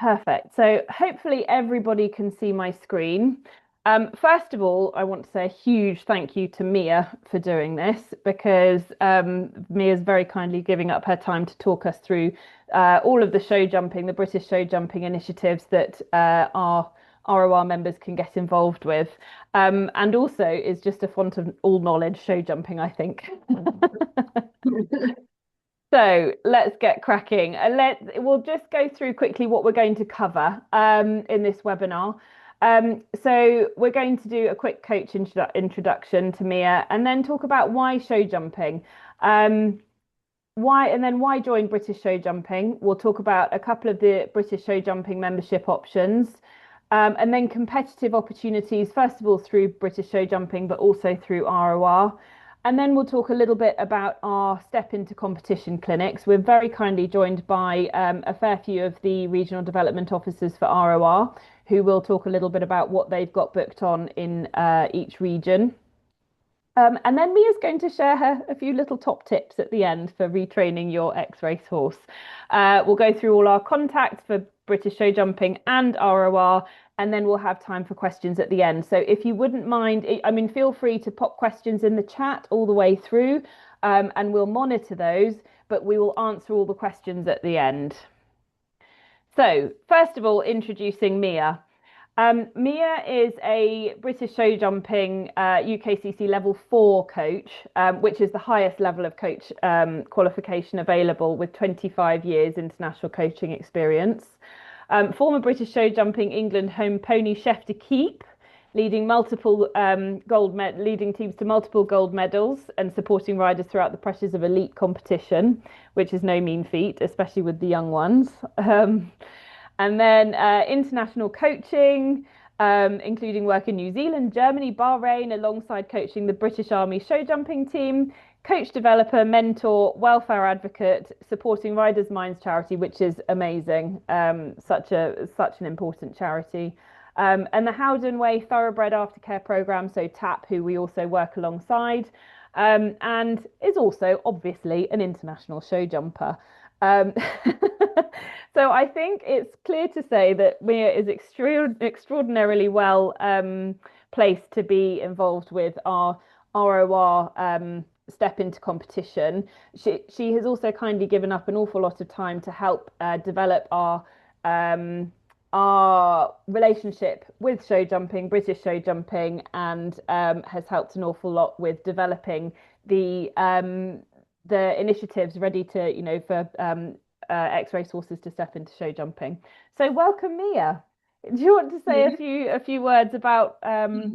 Perfect. So hopefully everybody can see my screen. First of all, I want to say a huge thank you to Mia for doing this because Mia's very kindly giving up her time to talk us through all of the show jumping, the British show jumping initiatives that our ROR members can get involved with. And also is just a font of all knowledge show jumping, I think. So let's get cracking. We'll just go through quickly what we're going to cover in this webinar. So we're going to do a quick coach introduction to Mia, and then talk about why show jumping, why join British Show Jumping. We'll talk about a couple of the British Show Jumping membership options, and then competitive opportunities. First of all, through British Show Jumping, but also through ROR. And then we'll talk a little bit about our step into competition clinics. We're very kindly joined by a fair few of the regional development officers for ROR, who will talk a little bit about what they've got booked on in each region. And then Mia's going to share a few little top tips at the end for retraining your ex-racehorse. We'll go through all our contacts for British Show Jumping and ROR, and then we'll have time for questions at the end. So if you wouldn't mind, feel free to pop questions in the chat all the way through, and we'll monitor those, but we will answer all the questions at the end. So first of all, introducing Mia. Mia is a British Show Jumping UKCC Level 4 coach, which is the highest level of coach qualification available, with 25 years international coaching experience. Former British Show Jumping England home pony chef de keep, leading leading teams to multiple gold medals and supporting riders throughout the pressures of elite competition, which is no mean feat, especially with the young ones. And then international coaching, including work in New Zealand, Germany, Bahrain, alongside coaching the British Army show jumping team, coach developer, mentor, welfare advocate, supporting Riders Minds charity, which is amazing. Such an important charity. And the Howden Way Thoroughbred Aftercare Programme, so TAP, who we also work alongside, and is also obviously an international show jumper. So I think it's clear to say that Mia is extraordinarily well placed to be involved with our ROR step into competition. She has also kindly given up an awful lot of time to help develop our relationship with show jumping, British show jumping, and has helped an awful lot with developing the initiatives ready to, for ex-racehorses to step into show jumping. So welcome, Mia. Do you want to say a few words about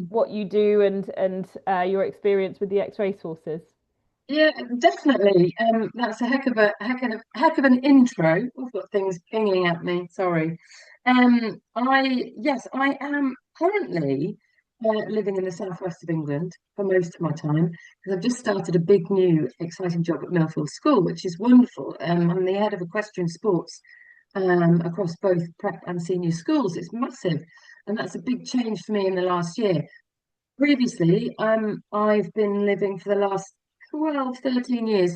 what you do and your experience with the ex-racehorses? Yeah, definitely. That's a heck of an intro. I've got things pinging at me. Sorry. I am currently living in the southwest of England for most of my time because I've just started a big new exciting job at Millfield School, which is wonderful. I'm the head of equestrian sports across both prep and senior schools. It's massive, and that's a big change for me in the last year. Previously, I've been living for the last 12, 13 years,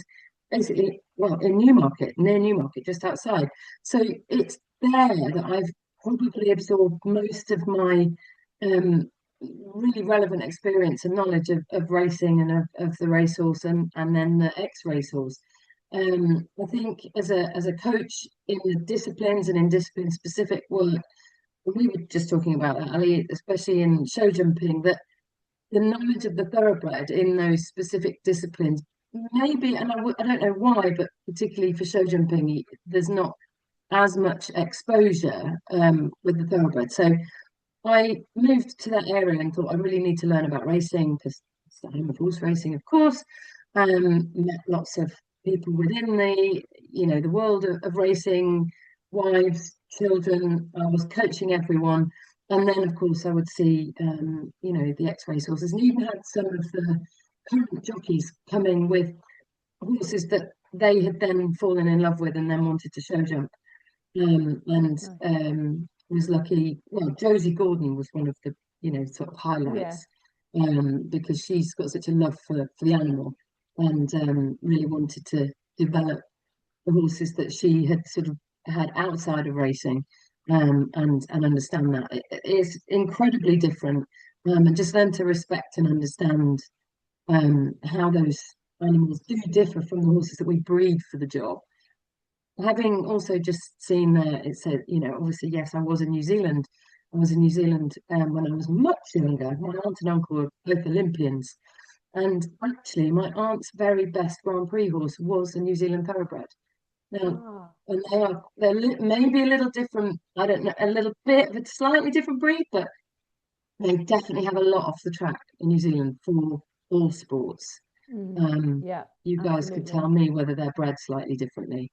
basically, well, in Newmarket, near Newmarket, just outside. So it's there that I've probably absorbed most of my really relevant experience and knowledge of racing and of the racehorse and then the ex-racehorse. I think as a coach in the disciplines and in discipline specific work, we were just talking about that, Ali, especially in show jumping, that the knowledge of the thoroughbred in those specific disciplines, maybe, and I don't know why, but particularly for show jumping, there's not as much exposure with the thoroughbred. So I moved to that area and thought I really need to learn about racing because it's the home of horse racing, of course. Met lots of people within the world of racing, wives, children. I was coaching everyone. And then, of course, I would see, the ex-racehorses, and even had some of the current jockeys come in with horses that they had then fallen in love with and then wanted to show jump. Was lucky. Well, Josie Gordon was one of the, sort of highlights, because she's got such a love for the animal and really wanted to develop the horses that she had sort of had outside of racing. and understand that it is incredibly different, and just learn to respect and understand how those animals do differ from the horses that we breed for the job. Having also just seen there, it said, obviously, yes, I was in New Zealand. I was in New Zealand when I was much younger. My aunt and uncle were both Olympians. And actually, my aunt's very best Grand Prix horse was a New Zealand thoroughbred. Now, Ah. and maybe a little different, I don't know, a little bit of a slightly different breed, but they definitely have a lot off the track in New Zealand for all sports. Yeah, You guys could tell absolutely. me whether they're bred slightly differently.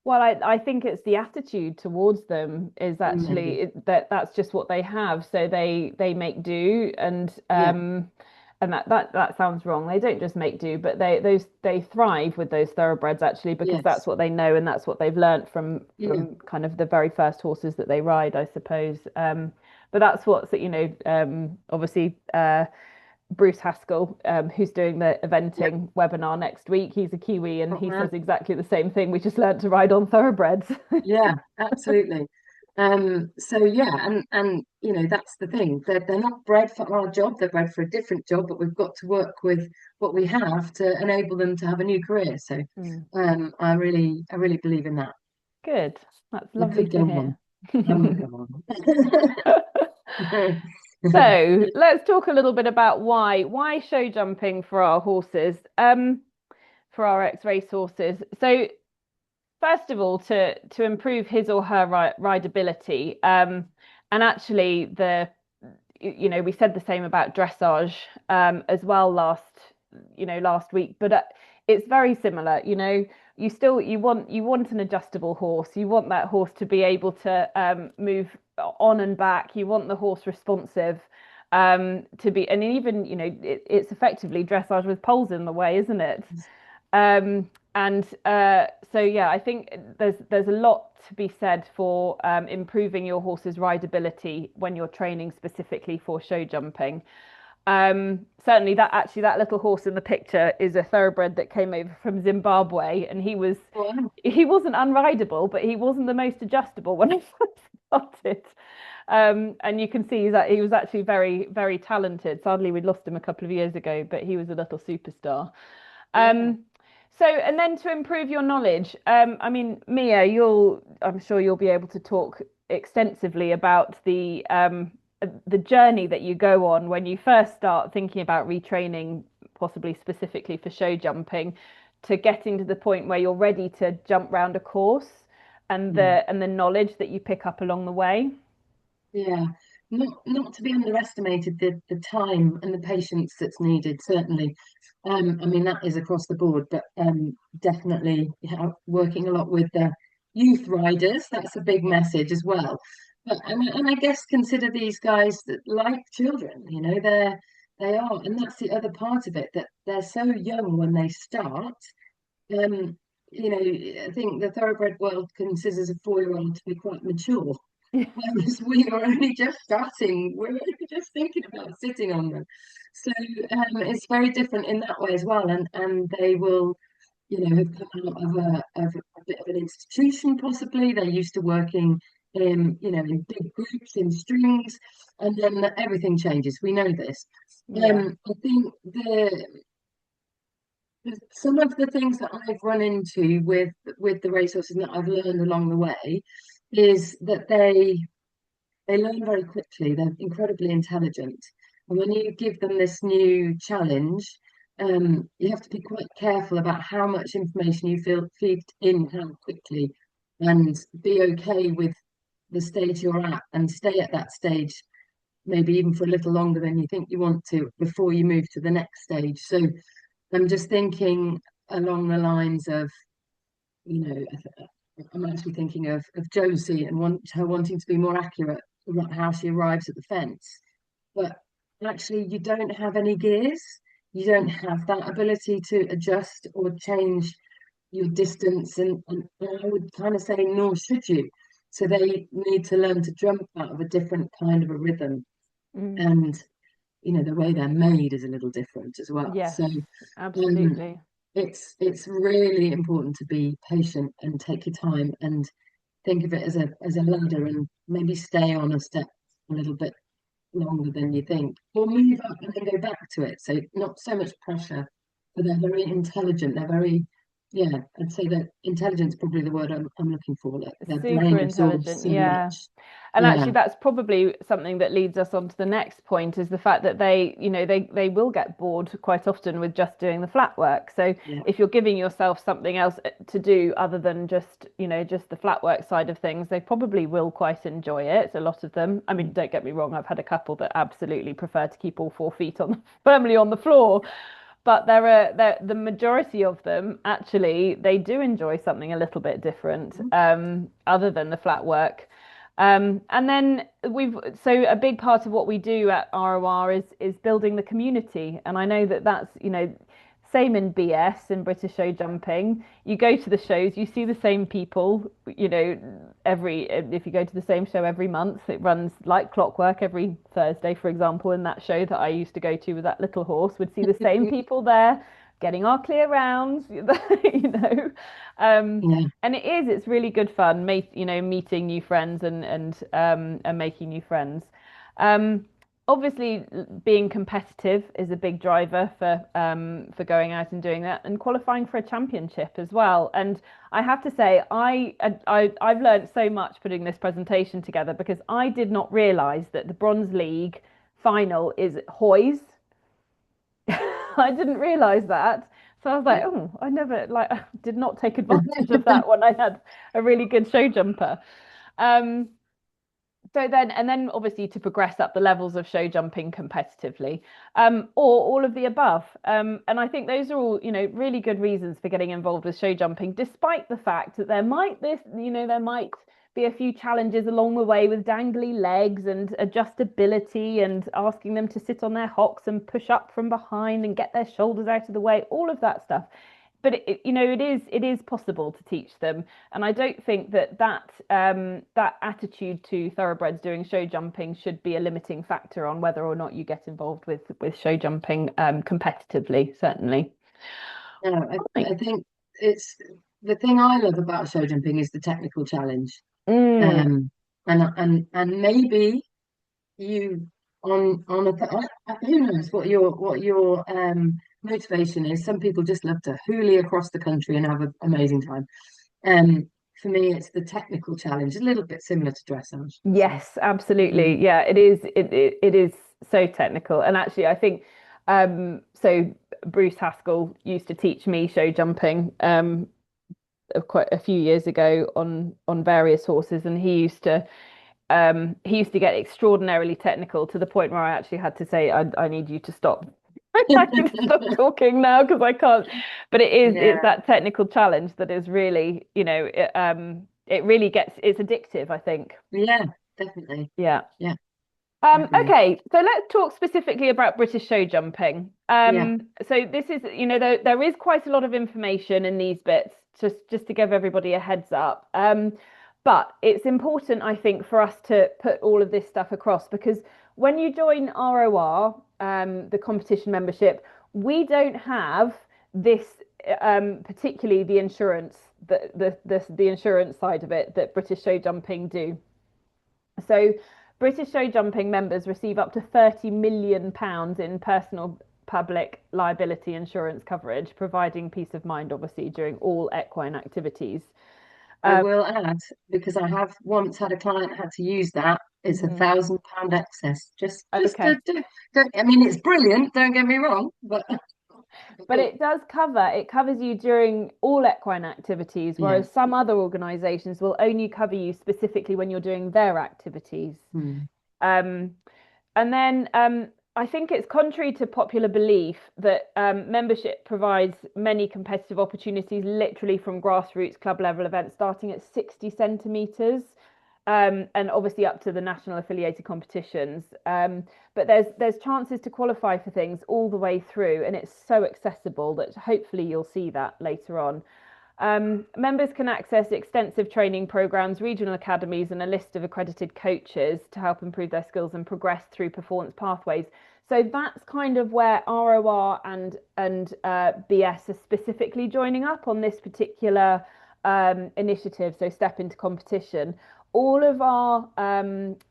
Well, I think it's the attitude towards them is Maybe. actually that's just what they have. So they make do, Yeah, and that sounds wrong. They don't just make do, but they thrive with those thoroughbreds actually because that's yes, what they know and that's what they've learnt yeah, from kind of the very first horses that they ride, I suppose. But that's what's obviously Bruce Haskell, who's doing the yeah. eventing webinar next week. He's a Kiwi and Oh, he man. says exactly the same thing. We just learned to ride on thoroughbreds. Yeah, absolutely. So yeah, and that's the thing. They're not bred for our job, they're bred for a different job, but we've got to work with what we have to enable them to have a new career. So Mm, I really believe in that. good. That's I lovely could go to on. hear. I won't go on. So let's talk a little bit about why show jumping for our horses, for our ex-race horses. So first of all, to improve his or her rideability, and actually we said the same about dressage as well last week, but it's very similar. You want an adjustable horse. You want that horse to be able to move on and back. You want the horse responsive. To be, and even it's effectively dressage with poles in the way, isn't it? And so yeah, I think there's a lot to be said for improving your horse's rideability when you're training specifically for show jumping. Certainly that little horse in the picture is a thoroughbred that came over from Zimbabwe, and Wow. he wasn't unrideable, but he wasn't the most adjustable when I first started. And you can see that he was actually very, very talented. Sadly, we lost him a couple of years ago, but he was a little superstar. Yeah. Um, and then to improve your knowledge, I mean, Mia, I'm sure you'll be able to talk extensively about the journey that you go on when you first start thinking about retraining, possibly specifically for show jumping, to getting to the point where you're ready to jump round a course, and Mm. the knowledge that you pick up along the way. Yeah, not to be underestimated, the time and the patience that's needed, certainly. I mean, that is across the board, but definitely, working a lot with the youth riders, that's a big message as well. But and I guess consider these guys that like children, they are, and that's the other part of it, that they're so young when they start. Um, I think the thoroughbred world considers a 4-year-old to be quite mature. Whereas we are only just starting, we're only just thinking about sitting on them. So it's very different in that way as well. And they will, have come out of a bit of an institution, possibly. They're used to working in big groups, in strings, and then everything changes. We know this. Yeah. I think some of the things that I've run into with the racehorses and that I've learned along the way is that they learn very quickly. They're incredibly intelligent. And when you give them this new challenge, you have to be quite careful about how much information you feed in, how quickly, and be okay with the stage you're at and stay at that stage, maybe even for a little longer than you think you want to before you move to the next stage. So I'm just thinking along the lines of, you know, I'm actually thinking of Josie and her wanting to be more accurate about how she arrives at the fence. But actually, you don't have any gears. You don't have that ability to adjust or change your distance. And I would kind of say, nor should you. So they need to learn to jump out of a different kind of a rhythm. Mm. And, the way they're made is a little different as well. Yes, So um, absolutely. it's really important to be patient and take your time and think of it as a ladder and maybe stay on a step a little bit longer than you think, or move up and then go back to it. So not so much pressure, but they're very intelligent. They're very, yeah, I'd say that intelligence is probably the word I'm looking for. Like their Super brain absorbs intelligent, so yeah. much. And Yeah, actually, that's probably something that leads us on to the next point is the fact that they will get bored quite often with just doing the flat work. So yeah. if you're giving yourself something else to do other than just the flat work side of things, they probably will quite enjoy it. A lot of them. I mean, don't get me wrong, I've had a couple that absolutely prefer to keep all 4 feet on firmly on the floor. But the majority of them actually they do enjoy something a little bit different, other than the flat work. And then so a big part of what we do at ROR is building the community. And I know that that's, same in BS in British show jumping. You go to the shows, you see the same people, if you go to the same show every month, it runs like clockwork every Thursday, for example, in that show that I used to go to with that little horse, would see the same people there getting our clear rounds, you know. Yeah. And it's really good fun, meeting new friends and making new friends. Um, Obviously, being competitive is a big driver for going out and doing that, and qualifying for a championship as well. And I have to say, I've learned so much putting this presentation together because I did not realise that the Bronze League final is Hoys. I didn't realise that. So I was like, oh, I never did not take advantage of that when I had a really good show jumper. Um, and then obviously to progress up the levels of show jumping competitively, or all of the above. And I think those are all, really good reasons for getting involved with show jumping, despite the fact that there might be a few challenges along the way with dangly legs and adjustability and asking them to sit on their hocks and push up from behind and get their shoulders out of the way, all of that stuff. But it is possible to teach them, and I don't think that attitude to thoroughbreds doing show jumping should be a limiting factor on whether or not you get involved with show jumping competitively. Certainly. No, Right. I think it's the thing I love about show jumping is the technical challenge. Mm, Um, and maybe you on who knows what your motivation is. Some people just love to hoolie across the country and have an amazing time. For me, it's the technical challenge, a little bit similar to dressage. So, yes, absolutely. mm, Yeah, it is. It is so technical, and actually, I think so. Bruce Haskell used to teach me show jumping. Quite a few years ago on various horses, and he used to get extraordinarily technical to the point where I actually had to say, I need you to stop. I need to stop talking now because I can't. But it's yeah, that technical challenge that is really, it really it's addictive, I think. yeah, definitely. Yeah. Yeah, I agree. Okay, so let's talk specifically about British show jumping. Yeah, So this is, there is quite a lot of information in these bits, just to give everybody a heads up. But it's important, I think, for us to put all of this stuff across because when you join ROR, the competition membership, we don't have this, particularly the insurance, the insurance side of it that British show jumping do. So British show jumping members receive up to £30 million in personal public liability insurance coverage, providing peace of mind, obviously, during all equine activities. I Um, will add because I have once had a client had to use that. It's a mhm. £1,000 excess. Just Okay. don't. I mean, it's brilliant. Don't get me wrong, but But it covers you during all equine activities, yeah. whereas some other organisations will only cover you specifically when you're doing their activities. Hmm. Um, And then I think it's contrary to popular belief that membership provides many competitive opportunities, literally from grassroots club level events starting at 60 centimetres, and obviously up to the national affiliated competitions. But there's chances to qualify for things all the way through, and it's so accessible that hopefully you'll see that later on. Members can access extensive training programs, regional academies, and a list of accredited coaches to help improve their skills and progress through performance pathways. So that's kind of where ROR and BS are specifically joining up on this particular initiatives, so Step Into Competition, all of our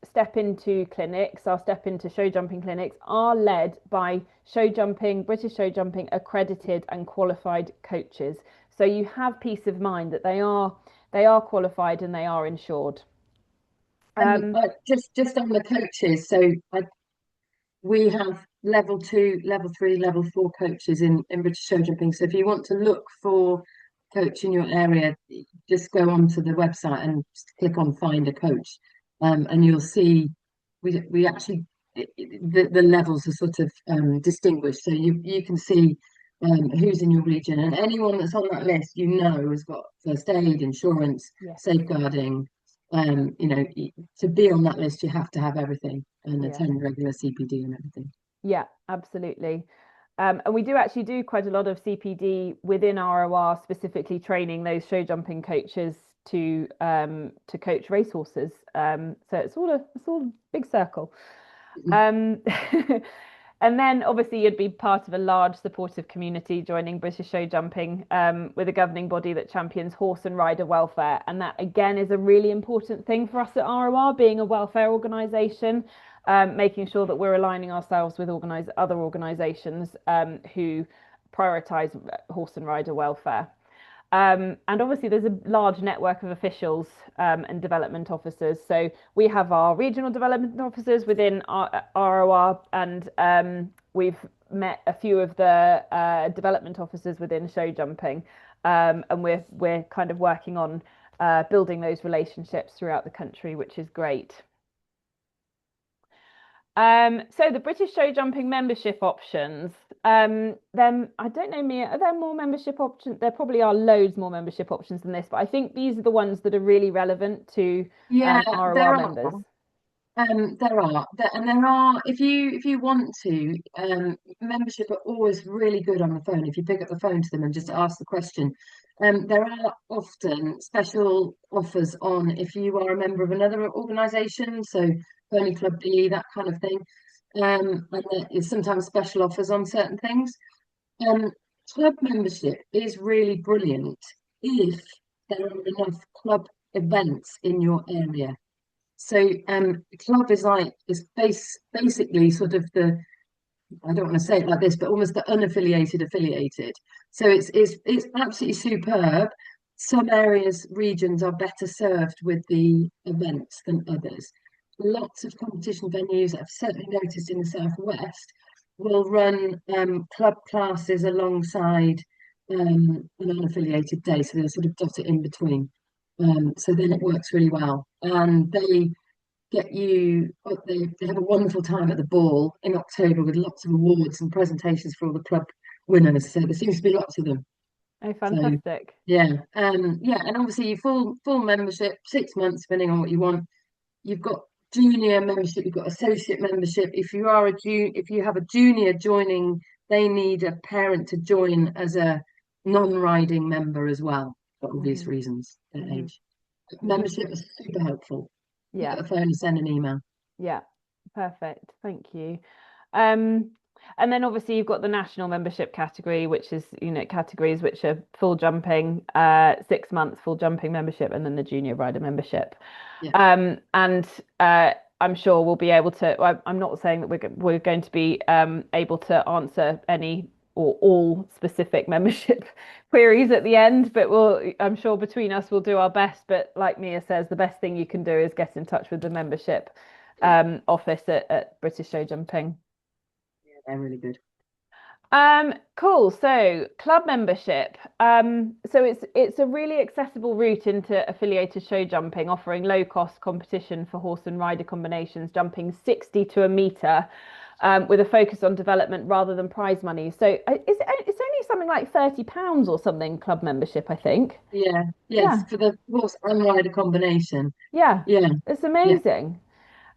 Step Into clinics, our Step Into show jumping clinics, are led by British Show Jumping accredited and qualified coaches. So you have peace of mind that they are qualified and they are insured. Um, Just on the coaches, so we have level two, level three, level four coaches in British Show Jumping. So if you want to look for coach in your area, just go onto the website and click on find a coach, and you'll see we actually the levels are sort of distinguished. So you can see who's in your region, and anyone that's on that list, has got first aid, insurance, yes, safeguarding. To be on that list, you have to have everything and yeah. attend regular CPD and everything. Yeah, absolutely. And we do actually do quite a lot of CPD within ROR, specifically training those show jumping coaches to coach racehorses. So it's all a big circle. Um, and then obviously you'd be part of a large supportive community joining British Show Jumping with a governing body that champions horse and rider welfare. And that again is a really important thing for us at ROR, being a welfare organisation, making sure that we're aligning ourselves with other organisations who prioritise horse and rider welfare. And obviously, there's a large network of officials and development officers. So we have our regional development officers within our ROR, and we've met a few of the development officers within show jumping, and we're kind of working on building those relationships throughout the country, which is great. So the British Show Jumping membership options, then I don't know, Mia, are there more membership options? There probably are loads more membership options than this, but I think these are the ones that are really relevant to Yeah, ROR there members. are. There are. If you want to, membership are always really good on the phone. If you pick up the phone to them and just ask the question, there are often special offers on if you are a member of another organisation, so Pony Club B, that kind of thing. And there is sometimes special offers on certain things. Um, Club membership is really brilliant if there are enough club events in your area. So club is basically sort of I don't want to say it like this, but almost the unaffiliated affiliated. So it's absolutely superb. Some areas, regions are better served with the events than others. Lots of competition venues, I've certainly noticed in the Southwest, will run club classes alongside an unaffiliated day. So they'll sort of dot it in between. So then it works really well. And they have a wonderful time at the ball in October with lots of awards and presentations for all the club winners. So there seems to be lots of them. Oh, So fantastic. yeah, and obviously your full membership, 6 months, depending on what you want. You've got junior membership, you've got associate membership. If you have a junior joining, they need a parent to join as a non-riding member as well, for obvious Hmm. reasons, their Hmm. age. Membership is super helpful. Pick Yeah, up the phone and send an email. yeah, perfect. Thank you. Um, and then obviously you've got the national membership category, which is categories which are full jumping, 6 months full jumping membership, and then the junior rider membership. Yeah. And I'm sure we'll be able to. I'm not saying that we're going to be able to answer any or all specific membership queries at the end, but I'm sure between us we'll do our best. But like Mia says, the best thing you can do is get in touch with the membership office at British Show Jumping. Yeah, they're really good. Cool. So club membership. So it's a really accessible route into affiliated show jumping, offering low cost competition for horse and rider combinations, jumping 60 to a meter, with a focus on development rather than prize money. So it's only something like £30 or something club membership, I think. Yeah, Yeah, yes, for the horse and rider combination. yeah, Yeah, it's yeah, amazing.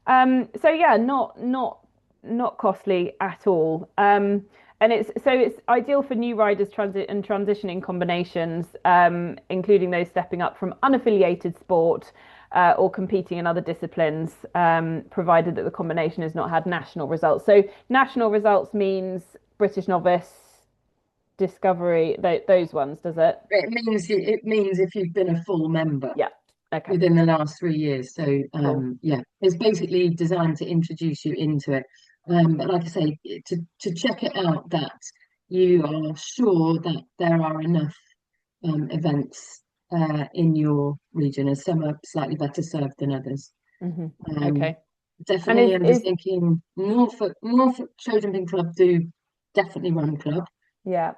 So yeah, not costly at all. And it's ideal for new riders transitioning combinations, including those stepping up from unaffiliated sport or competing in other disciplines, provided that the combination has not had national results. So national results means British novice, Discovery, those ones, does it? It means if you've been a full member Yeah. Okay. within the last 3 years. So Cool. yeah, it's basically designed to introduce you into it. But like I say, to check it out, that you are sure that there are enough events in your region, as some are slightly better served than others. Hmm. Um, Okay. And Definitely, is I'm just is thinking Norfolk Show Jumping Club do definitely run club. yeah,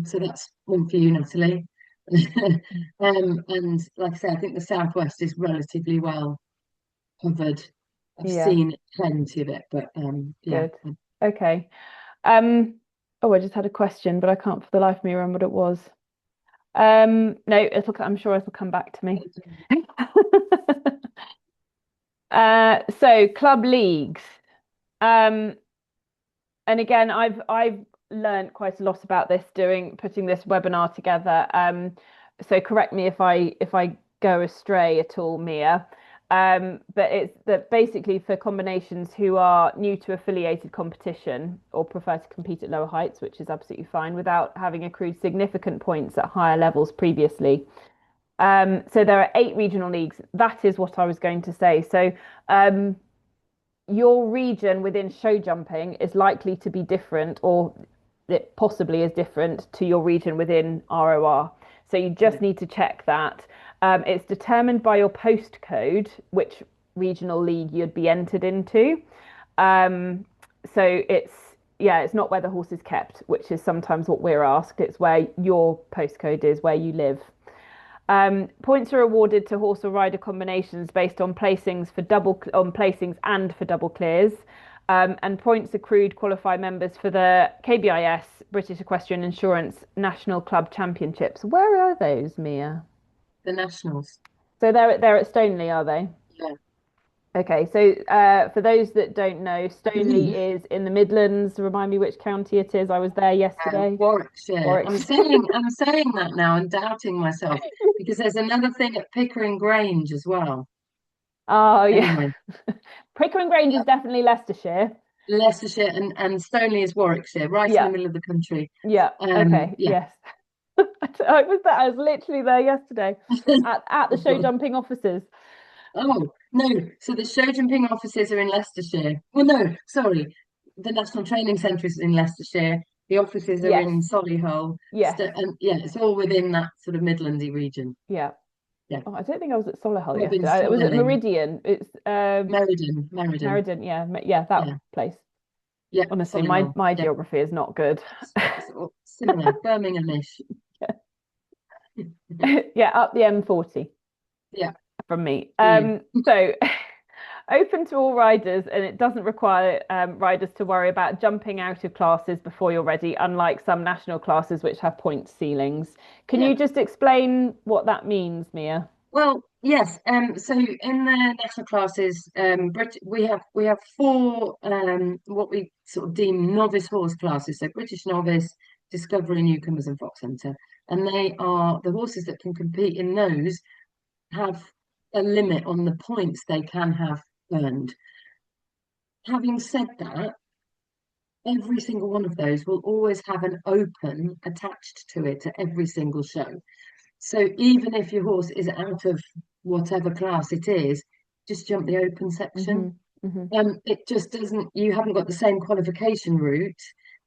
So that's one for you, Natalie. And like I say, I think the Southwest is relatively well covered. I've yeah, seen plenty of it, but yeah. good. Okay. Um, oh, I just had a question, but I can't for the life of me remember what it was. No, I'm sure it'll come back to me. So club leagues. Um, and again, I've learned quite a lot about this putting this webinar together. So correct me if I go astray at all, Mia. But it's that basically for combinations who are new to affiliated competition or prefer to compete at lower heights, which is absolutely fine, without having accrued significant points at higher levels previously. So there are 8 regional leagues. That is what I was going to say. So um, your region within show jumping is likely to be different, or it possibly is different to your region within ROR. So you Yeah. just need to check that. It's determined by your postcode, which regional league you'd be entered into. Um, so it's not where the horse is kept, which is sometimes what we're asked. It's where your postcode is, where you live. Points are awarded to horse or rider combinations based on placings and for double clears. And points accrued qualify members for the KBIS British Equestrian Insurance National Club Championships. Where are those, Mia? The Nationals. So they're at Stoneleigh, are they? Yeah. Okay, so for those that don't know, Stoneleigh is in the Midlands. Remind me which county it is. I was there yesterday. Warwickshire. I'm Warwickshire. saying I'm saying that now and doubting myself because there's another thing at Pickering Grange as well. Oh yeah. Anyway, Pickering Grange is yeah, definitely Leicestershire. Leicestershire and Stoneleigh is Warwickshire, right in the Yeah, middle of the country. yeah. Okay, Yeah. yes. I was there. I was literally there yesterday at the Oh show God. jumping offices. Oh no. So the show jumping offices are in Leicestershire. Well, no, sorry. The National Training Centre is in Leicestershire. The offices are Yes, in Solihull. yes, And yeah, it's all within that sort of Midlandy region. yeah. Yeah. Oh, I don't think I was at Solihull Robin yesterday. It was at Stirling. Meridian. It's Meriden. Meriden. Yeah, yeah, that Yeah. place. Yeah. Honestly, my Solihull. my Yeah. geography is not good. It's all similar. Birminghamish. Yeah, up the M40 Yeah. from me. Brilliant. So open to all riders, and it doesn't require riders to worry about jumping out of classes before you're ready, unlike some national classes which have point ceilings. Can Yeah. you just explain what that means, Mia? Well, yes. So in the national classes, we have four what we sort of deem novice horse classes. So British novice, Discovery, Newcomers, and Fox Hunter, and they are the horses that can compete in those have a limit on the points they can have earned. Having said that, every single one of those will always have an open attached to it at every single show. So even if your horse is out of whatever class it is, just jump the open Hmm. section. Hmm. It just doesn't, you haven't got the same qualification route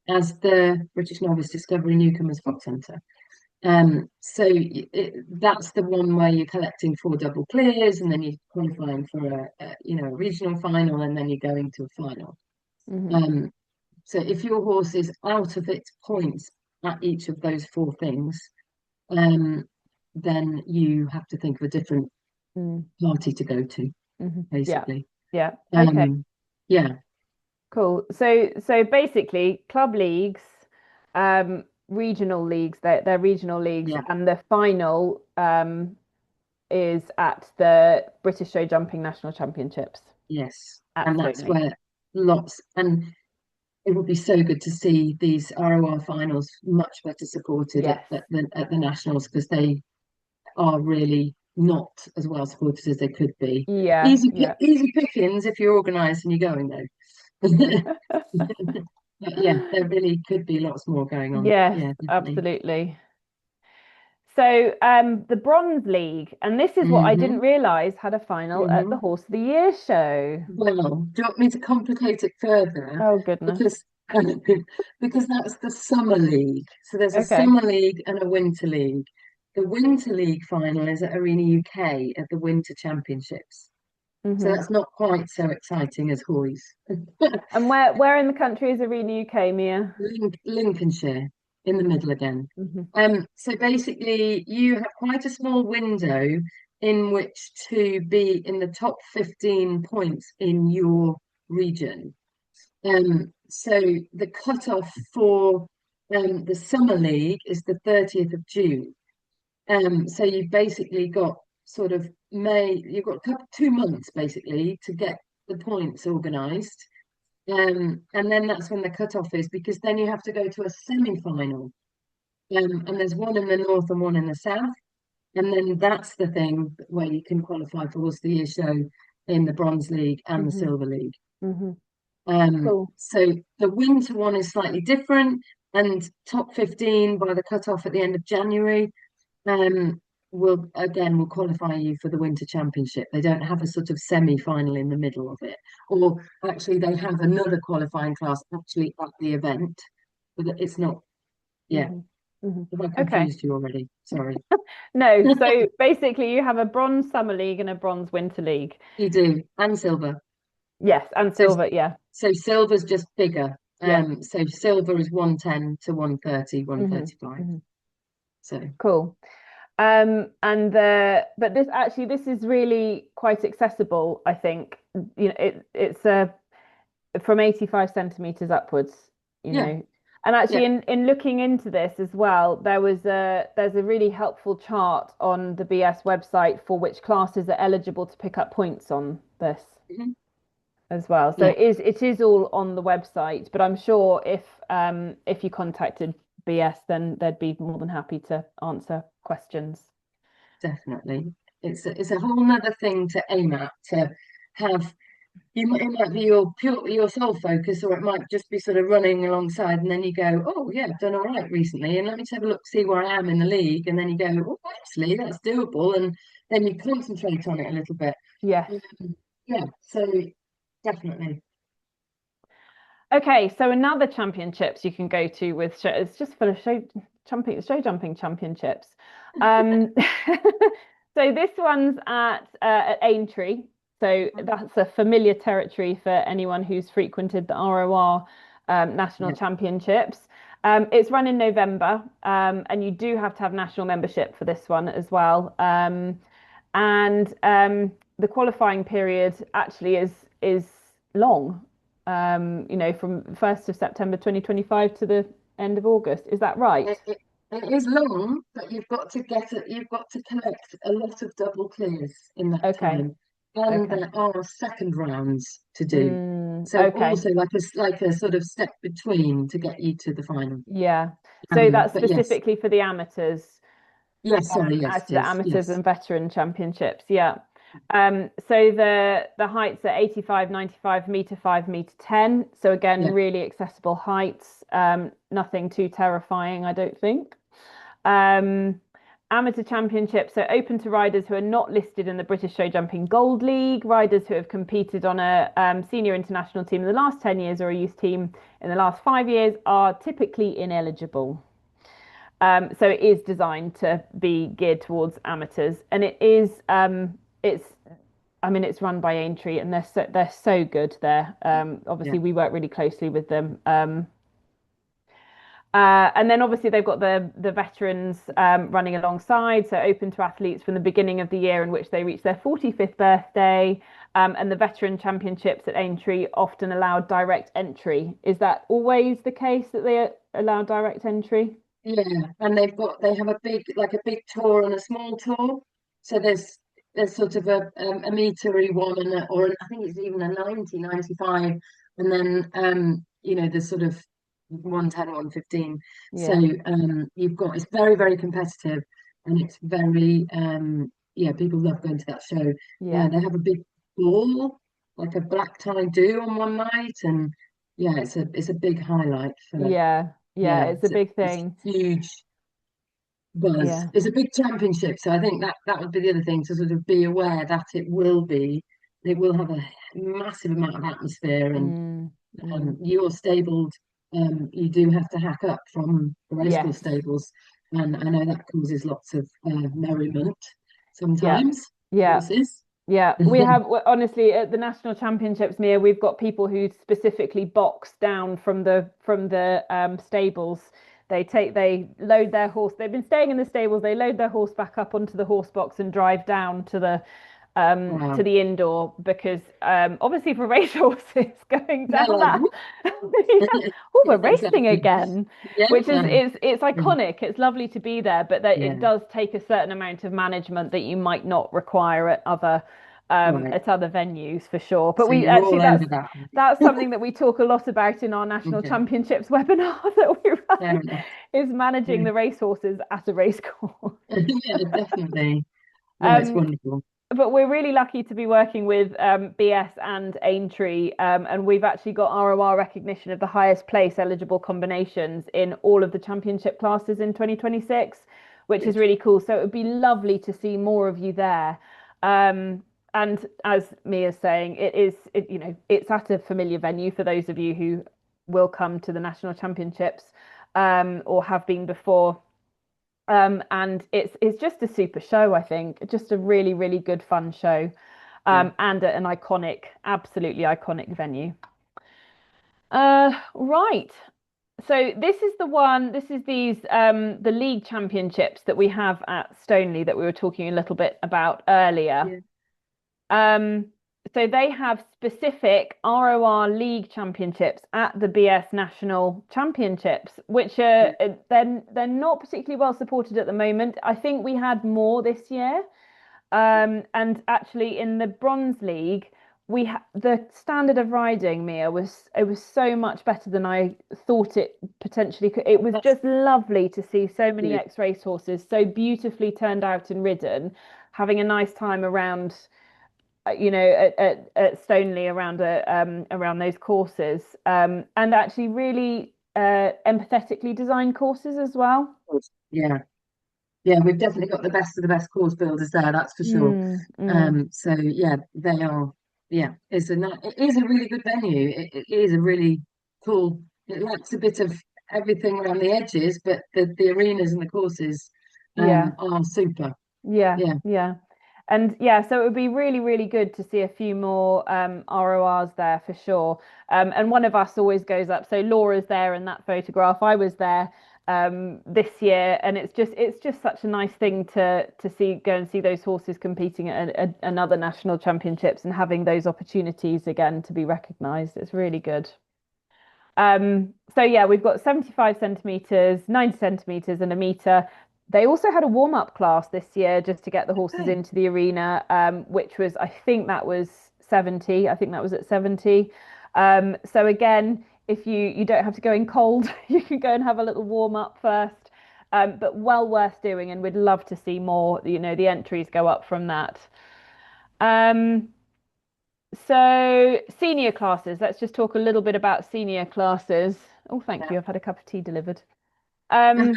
as the British Novice Discovery Newcomers Fox Hunter. So that's the one where you're collecting 4 double clears and then you're qualifying for a regional final and then you're going to a final. Hmm. Um, so if your horse is out of its points at each of those 4 things, um, then you have to think of a different party to go to, Hmm. Yeah, basically. yeah. Okay, Um, yeah, cool. So basically, club leagues, regional leagues, they're regional leagues, yeah, and the final is at the British Show Jumping National Championships yes. at And that's Stoneleigh. where and it would be so good to see these ROR finals much better supported Yes. at the nationals because they are really not as well supported as they could be. Yeah, Easy yeah. easy pickings if you're organised and you're going though. But yeah, there really could be lots more going on. Yes, Yeah, definitely. absolutely. So the Bronze League, and this is what I didn't Hmm. realize had a final at the Hmm. Horse of the Year show. Well, do you want me to complicate it further? Oh goodness. Because because that's the summer league. So there's a Okay. summer league and a winter league. The winter league final is at Arena UK at the Winter Championships. So Hmm. that's not quite so exciting as Hoys. And where in the country is Arena UK, Mia? Lincolnshire in the middle again. Hmm. So basically, you have quite a small window in which to be in the top 15 points in your region. So the cutoff for the Summer League is the 30th of June. So you've basically got sort of you've got 2 months basically to get the points organised. And then that's when the cutoff is, because then you have to go to a semi-final. And there's one in the north and one in the south. And then that's the thing where you can qualify for Horse of the Year show in the Bronze League and the Hmm. Silver League. Hmm. Cool. So the winter one is slightly different, and top 15 by the cutoff at the end of January will qualify you for the Winter Championship. They don't have a sort of semi-final in the middle of it, or actually they have another qualifying class actually at the event, but it's not. Yeah, Hmm. Hmm. have I Okay. confused you already? Sorry. No, so basically you have a Bronze Summer League and a Bronze Winter League. You do, and silver. Yes, and So silver, yeah. so silver's just bigger. Yes. So silver is 110 to 130, Hmm. 135. Hmm. So Cool. And but this is really quite accessible, I think. It's from 85 centimeters upwards, you yeah, know. And actually yeah. in looking into this as well, there's a really helpful chart on the BS website for which classes are eligible to pick up points on this Mhm. as well. So Yeah, it is all on the website, but I'm sure if you contacted BS, then they'd be more than happy to answer questions. definitely. It's a whole nother thing to aim at, to have. It might be your sole focus, or it might just be sort of running alongside, and then you go, oh yeah, I've done all right recently, and let me just have a look, see where I am in the league, and then you go, oh, actually that's doable, and then you concentrate on it a little bit. Yes. Yeah, so definitely. Okay, so another championships you can go to with it's just full of show jumping championships. Um, so this one's at Aintree, so that's a familiar territory for anyone who's frequented the ROR national Yeah, championships. It's run in November, and you do have to have national membership for this one as well. And the qualifying period actually is long, from 1st of September 2025 to the end of August. Is that right? it, it, it is long, but you've got to collect a lot of double clears in that Okay. time, and Okay. there are second rounds to do. So Okay. also like a sort of step between to get you to the final. Yeah. So that's But yes, specifically for the amateurs, yes, sorry, yes, as it to the is, amateurs yes, and veteran championships. Yeah. So the heights are 85, 95 meter, 5 meter 10. So again, yeah, really accessible heights. Nothing too terrifying, I don't think. Um, Amateur championships are open to riders who are not listed in the British Showjumping Gold League, riders who have competed on a senior international team in the last 10 years or a youth team in the last 5 years are typically ineligible. So it is designed to be geared towards amateurs, and it's run by Aintree, and they're so good there. yeah, Obviously, we work really closely with them. And then obviously they've got the veterans running alongside, so open to athletes from the beginning of the year in which they reach their 45th birthday. And the veteran championships at Aintree often allow direct entry. Is that always the case that they allow direct entry? yeah. And they have a big tour and a small tour. So there's sort of a metery one I think it's even a 90, 95, and then there's sort of 110, 115. So Yeah, you've got it's very, very competitive, and it's very yeah, people love going to that show. yeah. They have a big ball, like a black tie do on one night, and yeah, it's a big highlight for, Yeah, yeah, yeah, it's a big it's thing. huge buzz. Yeah. It's a big championship, so I think that would be the other thing, to sort of be aware that it will have a massive amount of atmosphere, and Mm, mm. you're stabled. You do have to hack up from the racecourse Yes. stables, and I know that causes lots of merriment Yeah. sometimes. Yeah. Horses. Yeah, we have honestly at the national championships, Mia, we've got people who specifically box down from the stables. They load their horse. They've been staying in the stables. They load their horse back up onto the horse box and drive down to Wow. the indoor because obviously for racehorses going They're down like, that "Whoop." yeah, oh we're racing Exactly. again, Yeah. which is it's iconic. It's lovely to be there, but that it Yeah. does take a certain amount of management that you might not require Right. at other venues for sure. But So we you're actually all over that. that's something that we talk a lot about in our national Okay. championships webinar that we Fair run enough. is managing Yeah. the racehorses at a racecourse. Yeah, definitely. No, it's Um, wonderful. but we're really lucky to be working with BS and Aintree, and we've actually got ROR recognition of the highest place eligible combinations in all of the championship classes in 2026, which is Good. really cool. So it would be lovely to see more of you there. And as Mia's saying, it's at a familiar venue for those of you who will come to the national championships or have been before. And it's just a super show, I think. Just a really, really good fun show. Yeah. And an iconic, absolutely iconic venue. Right. So this is the league championships that we have at Stoneleigh that we were talking a little bit about earlier. Yeah. Um, so they have specific ROR League Championships at the BS National Championships, which are Yeah. they're not particularly well supported at the moment. I think we had more this year, and actually in the Bronze League, the standard of riding, Mia, was so much better than I thought it potentially could. It was That's just lovely to see so many good. ex-racehorses so beautifully turned out and ridden, having a nice time around at Stoneleigh around those courses, and actually really empathetically designed courses as well. Yeah. Yeah, we've definitely got the best of the best course builders there, that's for sure. Mm, mm, So yeah, they are. Yeah, it is a really good venue. It is a really cool. It lacks a bit of everything around the edges, but the arenas and the courses yeah, are super. yeah, Yeah, yeah. And yeah, so it would be really, really good to see a few more RORs there for sure. And one of us always goes up. So Laura's there in that photograph. I was there this year, and it's just such a nice thing to go and see those horses competing at another national championships and having those opportunities again to be recognised. It's really good. So yeah, we've got 75 centimeters, 90 centimeters, and a meter. They also had a warm-up class this year just to get the horses okay. into the arena, which was, I think that was 70. I think that was at 70. So again, if you don't have to go in cold, you can go and have a little warm-up first. But well worth doing, and we'd love to see more, the entries go up from that. Um, so senior classes, let's just talk a little bit about senior classes. Oh, thank Yeah. you. I've had a cup of tea delivered. Um,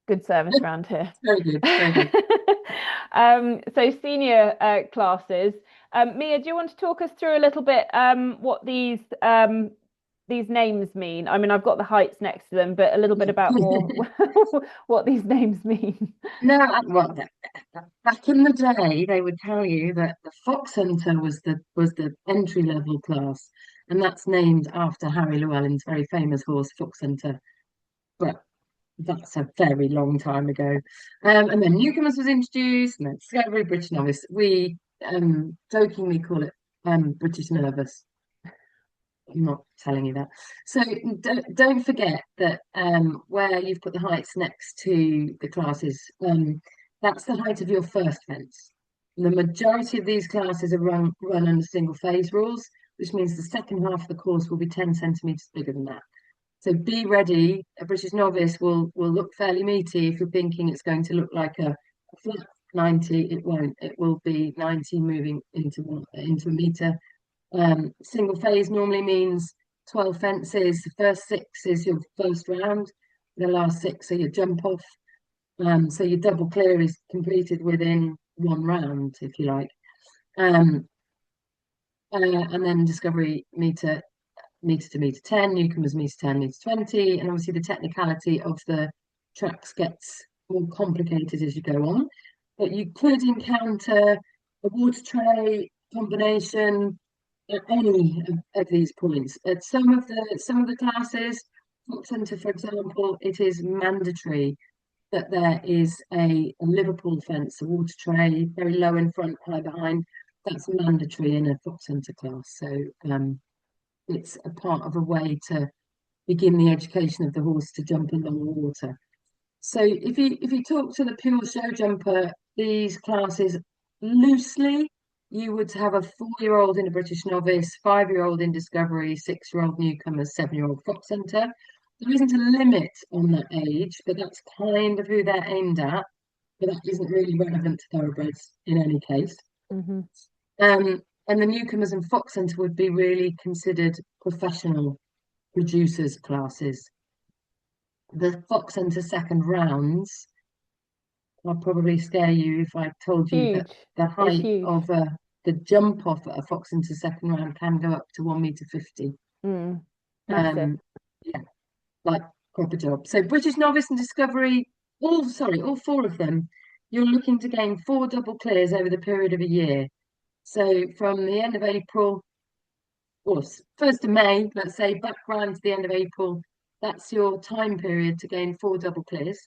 Good service around here. Very good, very good. So senior classes. Mia, do you want to talk us through a little bit what these names mean? I mean, I've got the heights next to them, but a little bit about more what these names mean. No, well, back in the day, they would tell you that the Fox Hunter was the entry level class, and that's named after Harry Llewellyn's very famous horse, Fox Hunter. But that's a very long time ago. And then Newcomers was introduced, and then Discovery, British Novice. We jokingly call it British Nervous. I'm not telling you that. So don't forget that where you've put the heights next to the classes, that's the height of your first fence. The majority of these classes are run under single phase rules, which means the second half of the course will be 10 centimeters bigger than that. So be ready. A British novice will look fairly meaty if you're thinking it's going to look like a flat 90. It won't. It will be 90 moving into a meter. Single phase normally means 12 fences. The first 6 is your first round. The last 6 are your jump off. So your double clear is completed within 1 round, if you like. And then discovery meter to meter 10, newcomers meter 10, meter 20, and obviously the technicality of the tracks gets more complicated as you go on. But you could encounter a water tray combination at any of these points. At some of the classes, Fox Centre, for example, it is mandatory that there is a Liverpool fence, a water tray, very low in front, high behind. That's mandatory in a Fox Centre class. So it's a part of a way to begin the education of the horse to jump along the water. So if you talk to the pure show jumper, these classes loosely, you would have a 4-year-old in a British novice, 5-year-old in discovery, 6-year-old newcomers, 7-year-old Fox Centre. There isn't a limit on that age, but that's kind of who they're aimed at. But that isn't really relevant to thoroughbreds in any case. Mm-hmm. And the newcomers and Fox Centre would be really considered professional producers classes. The Fox Centre second rounds, I'll probably scare you if I told you that Huge. the It's height huge. of the jump off at a Fox Centre second round can go up to 1 meter 50. Massive. Yeah, like proper job. So British novice and discovery, all 4 of them, you're looking to gain 4 double clears over the period of a year. So from the end of April, or 1st of May, let's say, back round to the end of April, that's your time period to gain 4 double clears,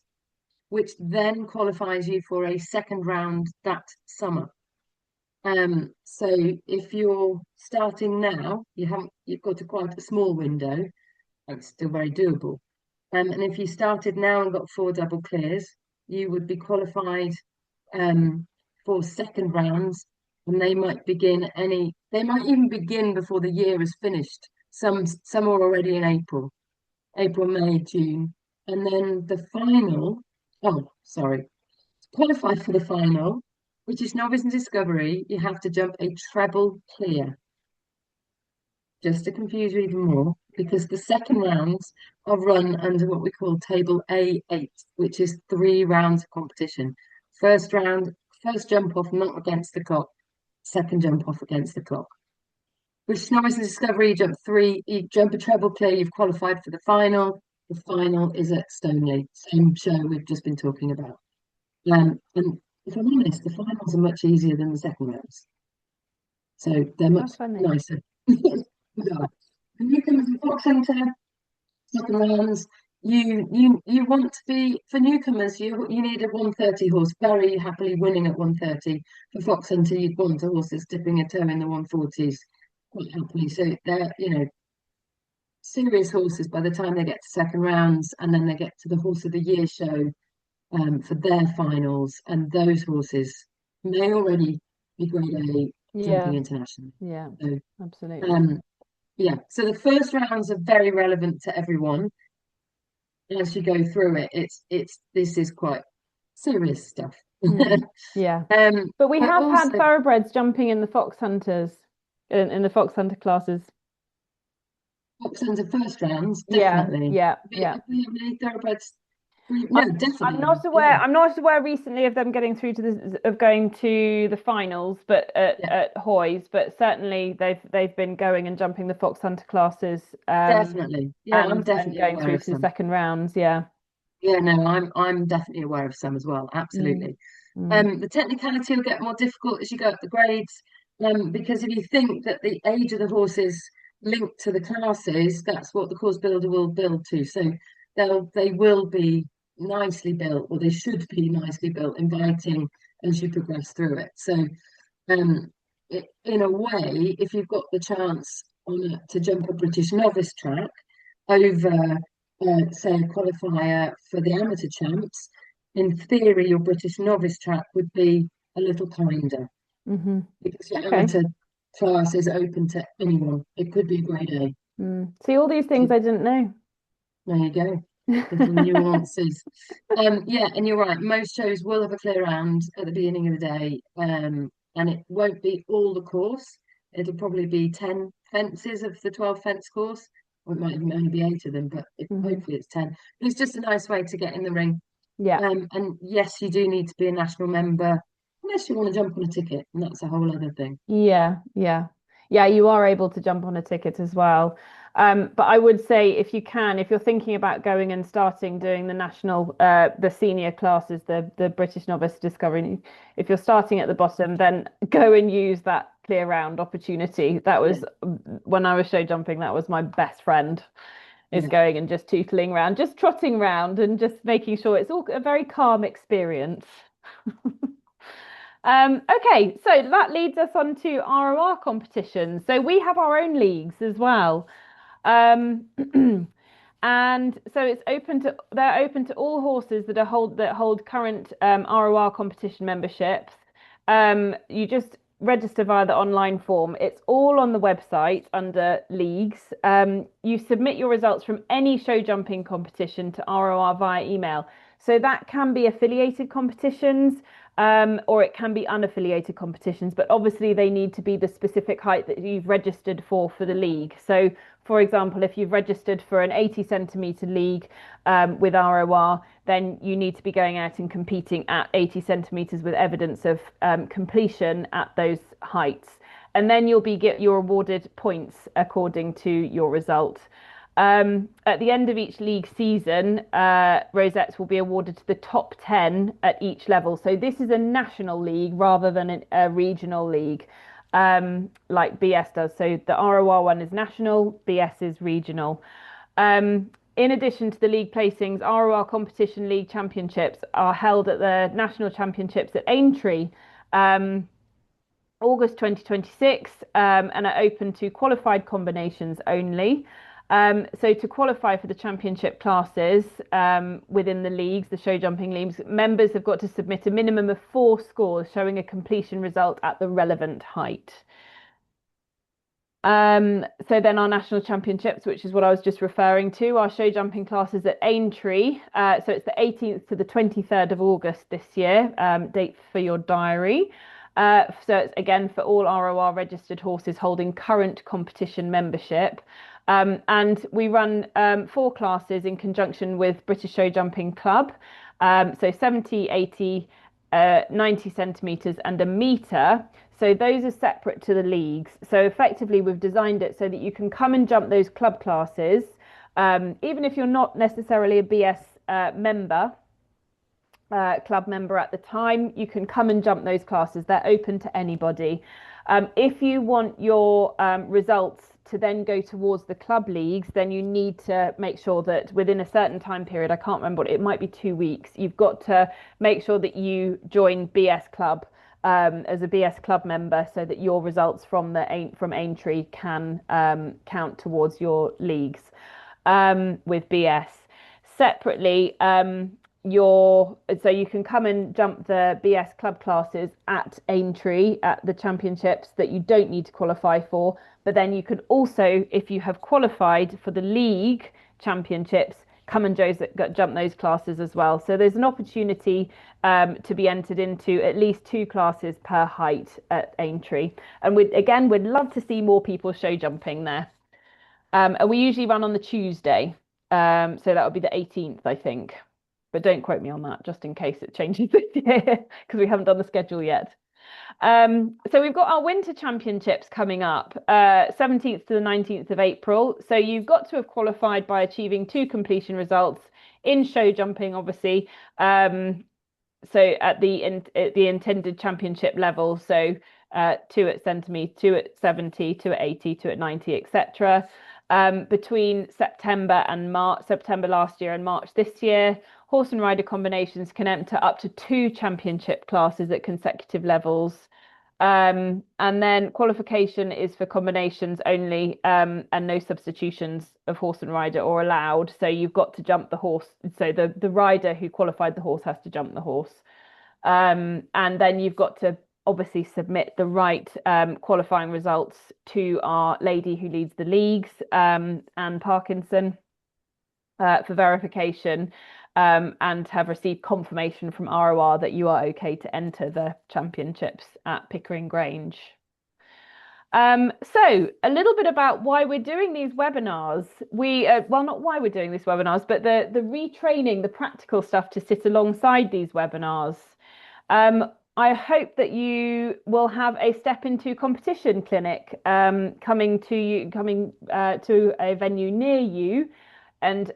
which then qualifies you for a second round that summer. So if you're starting now, you've got quite a small window. It's still very doable. And if you started now and got 4 double clears, you would be qualified for second rounds, and they might even begin before the year is finished. Some are already in April, May, June. And then the final, to qualify for the final, which is novice and discovery, you have to jump a treble clear. Just to confuse you even more, because the second rounds are run under what we call table A8, which is 3 rounds of competition. First round, first jump off, not against the clock. Second jump off against the clock. British novice and discovery, you jump a treble clear, you've qualified for the final. The final is at Stoneleigh, same show we've just been talking about. And if I'm honest, the finals are much easier than the second rounds. So they're much nicer. Yeah. And you come to Fox Centre, second rounds. You want to be, for newcomers, you need a 130 horse, very happily winning at 130. For Fox Centre, you'd want a horse that's dipping a toe in the 140s quite happily. So they're, serious horses by the time they get to second rounds, and then they get to the Horse of the Year show for their finals, and those horses may already be grade A jumping internationally. Yeah, so, absolutely. Yeah, so the first rounds are very relevant to everyone. As you go through it, this is quite serious stuff. Yeah. But we have had thoroughbreds jumping in the Fox Hunters, in the Fox Hunter classes. Fox Hunter first rounds, definitely. Yeah. Do we have any thoroughbreds? No, definitely. I'm not aware recently of them getting through going to the finals, but at Hoy's, but certainly they've been going and jumping the Fox Hunter classes. Definitely, yeah, I'm definitely going through to the second rounds. Yeah. Yeah, no, I'm definitely aware of some as well. Absolutely. The technicality will get more difficult as you go up the grades, because if you think that the age of the horse is linked to the classes, that's what the course builder will build to. So they will be nicely built, or they should be nicely built, inviting as you progress through it. So in a way, if you've got the chance to jump a British novice track over say a qualifier for the amateur champs, in theory your British novice track would be a little kinder, because your amateur class is open to anyone. It could be a grade A. See, all these things I didn't know. There you go. Little nuances. Yeah, and you're right. Most shows will have a clear round at the beginning of the day, and it won't be all the course. It'll probably be 10 fences of the 12 fence course, or it might even only be 8 of them, but hopefully it's 10. But it's just a nice way to get in the ring. Yeah. And yes, you do need to be a national member unless you want to jump on a ticket, and that's a whole other thing. Yeah, yeah. Yeah, you are able to jump on a ticket as well. But I would say if you can, if you're thinking about going and starting doing the national, the senior classes, the British Novice Discovery, if you're starting at the bottom, then go and use that clear round opportunity. That Yeah, was when I was show jumping, that was my best friend, is yeah. going and just tootling around, just trotting around and just making sure it's all a very calm experience. Okay, so that leads us on to ROR competitions. So we have our own leagues as well. Um, and so they're open to all horses that hold current ROR competition memberships. You just register via the online form. It's all on the website under leagues. You submit your results from any show jumping competition to ROR via email. So that can be affiliated competitions, or it can be unaffiliated competitions, but obviously they need to be the specific height that you've registered for the league. So, for example, if you've registered for an 80 centimetre league with ROR, then you need to be going out and competing at 80 centimetres with evidence of completion at those heights. And then you're awarded points according to your result. At the end of each league season, rosettes will be awarded to the top 10 at each level. So this is a national league rather than a regional league, like BS does. So the ROR one is national, BS is regional. In addition to the league placings, ROR Competition League Championships are held at the National Championships at Aintree. August 2026, and are open to qualified combinations only. So to qualify for the championship classes within the leagues, the show jumping leagues, members have got to submit a minimum of 4 scores showing a completion result at the relevant height. So then our national championships, which is what I was just referring to, our show jumping classes at Aintree. So it's the 18th to the 23rd of August this year, date for your diary. So it's again for all ROR registered horses holding current competition membership. And we run 4 classes in conjunction with British Showjumping Club. So 70, 80, 90 centimetres and a metre. So those are separate to the leagues. So effectively, we've designed it so that you can come and jump those club classes, even if you're not necessarily a BS member, club member at the time, you can come and jump those classes. They're open to anybody. If you want your results to then go towards the club leagues, then you need to make sure that within a certain time period, I can't remember what it might be, 2 weeks, you've got to make sure that you join BS Club as a BS Club member so that your results from Aintree can count towards your leagues with BS. Separately, so you can come and jump the BS club classes at Aintree at the championships that you don't need to qualify for, but then you could also, if you have qualified for the league championships, come and jump those classes as well. So there's an opportunity to be entered into at least 2 classes per height at Aintree, and we'd love to see more people show jumping there. And we usually run on the Tuesday, so that would be the 18th, I think. But don't quote me on that, just in case it changes this year, because we haven't done the schedule yet. So we've got our winter championships coming up, 17th to the 19th of April. So you've got to have qualified by achieving 2 completion results in show jumping, obviously. So at the intended championship level, so 2 at centimetre, 2 at 70, 2 at 80, 2 at 90, etc. Between September and March, September last year and March this year, horse and rider combinations can enter up to 2 championship classes at consecutive levels. And then qualification is for combinations only, and no substitutions of horse and rider are allowed. So you've got to jump the horse. So the rider who qualified the horse has to jump the horse. And then you've got to obviously submit the right qualifying results to our lady who leads the leagues, Anne Parkinson, for verification, and have received confirmation from ROR that you are okay to enter the championships at Pickering Grange. So a little bit about why we're doing these webinars. Well, not why we're doing these webinars, but the retraining, the practical stuff to sit alongside these webinars. I hope that you will have a step into competition clinic coming to a venue near you, and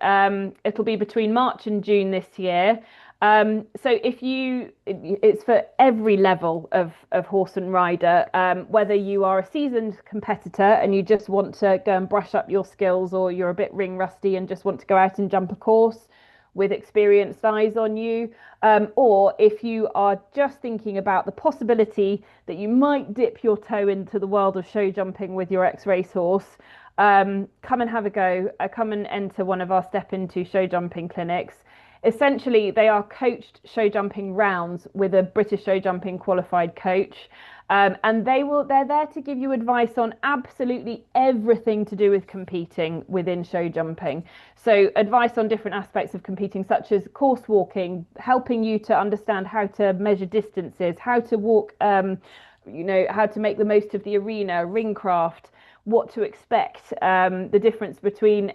it'll be between March and June this year. So it's for every level of horse and rider, whether you are a seasoned competitor and you just want to go and brush up your skills, or you're a bit ring rusty and just want to go out and jump a course with experienced eyes on you, or if you are just thinking about the possibility that you might dip your toe into the world of show jumping with your ex-racehorse, come and have a go. Come and enter one of our Step Into Show Jumping clinics. Essentially, they are coached show jumping rounds with a British show jumping qualified coach. And they're there to give you advice on absolutely everything to do with competing within show jumping. So advice on different aspects of competing, such as course walking, helping you to understand how to measure distances, how to walk, how to make the most of the arena, ring craft, what to expect, the difference between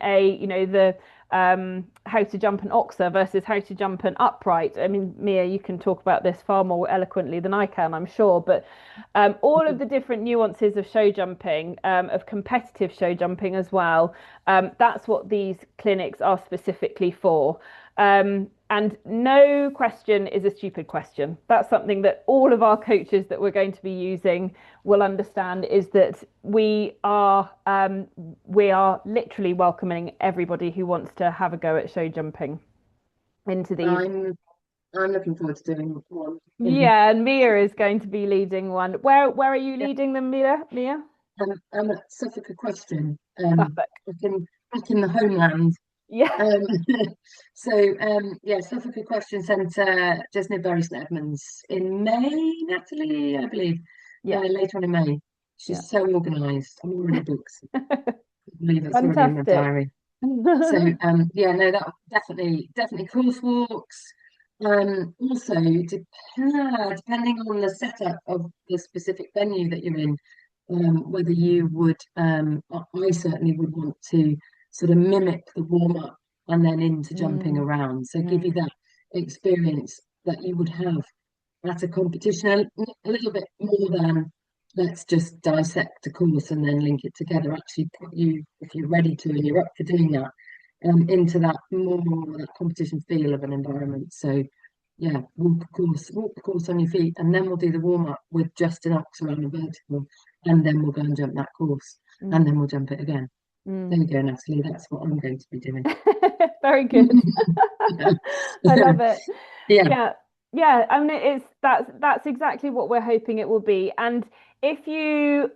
how to jump an oxer versus how to jump an upright. I mean, Mia, you can talk about this far more eloquently than I can, I'm sure, but all of the different nuances of show jumping, of competitive show jumping as well, that's what these clinics are specifically for. And no question is a stupid question. That's something that all of our coaches that we're going to be using will understand, is that we are literally welcoming everybody who wants to have a go at show jumping into these. I'm looking forward to doing one. Yeah, and Mia is going to be leading one. Where are you Yeah. leading them, Mia? I'm at Suffolk Equestrian, Suffolk. back in the homeland. Yeah. Suffolk Equestrian Centre, just near Bury St Edmunds, in May, Natalie, I believe. Yeah. Later on in May. She's so organised. I'm already booked. I believe it's already in my Fantastic. diary. So that definitely course walks. Also, depending on the setup of the specific venue that you're in, whether you would, I certainly would want to sort of mimic the warm up and then into jumping around. So give you that experience that you would have at a competition, a little bit more than let's just dissect a course and then link it together. Actually put you, if you're ready to and you're up for doing that, into that more that competition feel of an environment. So yeah, walk the course on your feet, and then we'll do the warm up with just an ox around the vertical, and then we'll go and jump that course, and then we'll jump it again. There you go, Natalie. That's what I'm going to be doing. Very good. I love it. Yeah. Yeah. I mean, that's exactly what we're hoping it will be. And if you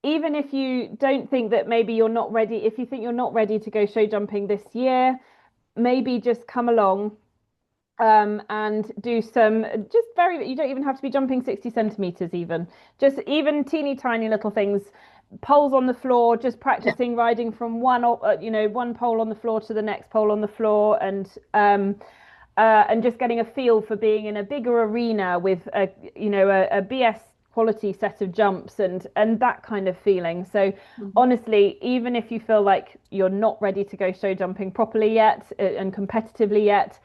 even if you don't think that maybe you're not ready, if you think you're not ready to go show jumping this year, maybe just come along and do some you don't even have to be jumping 60 centimeters, even teeny tiny little things, poles on the floor, just practicing riding from one pole on the floor to the next pole on the floor, and just getting a feel for being in a bigger arena with a BS quality set of jumps and that kind of feeling. So honestly, even if you feel like you're not ready to go show jumping properly yet and competitively yet,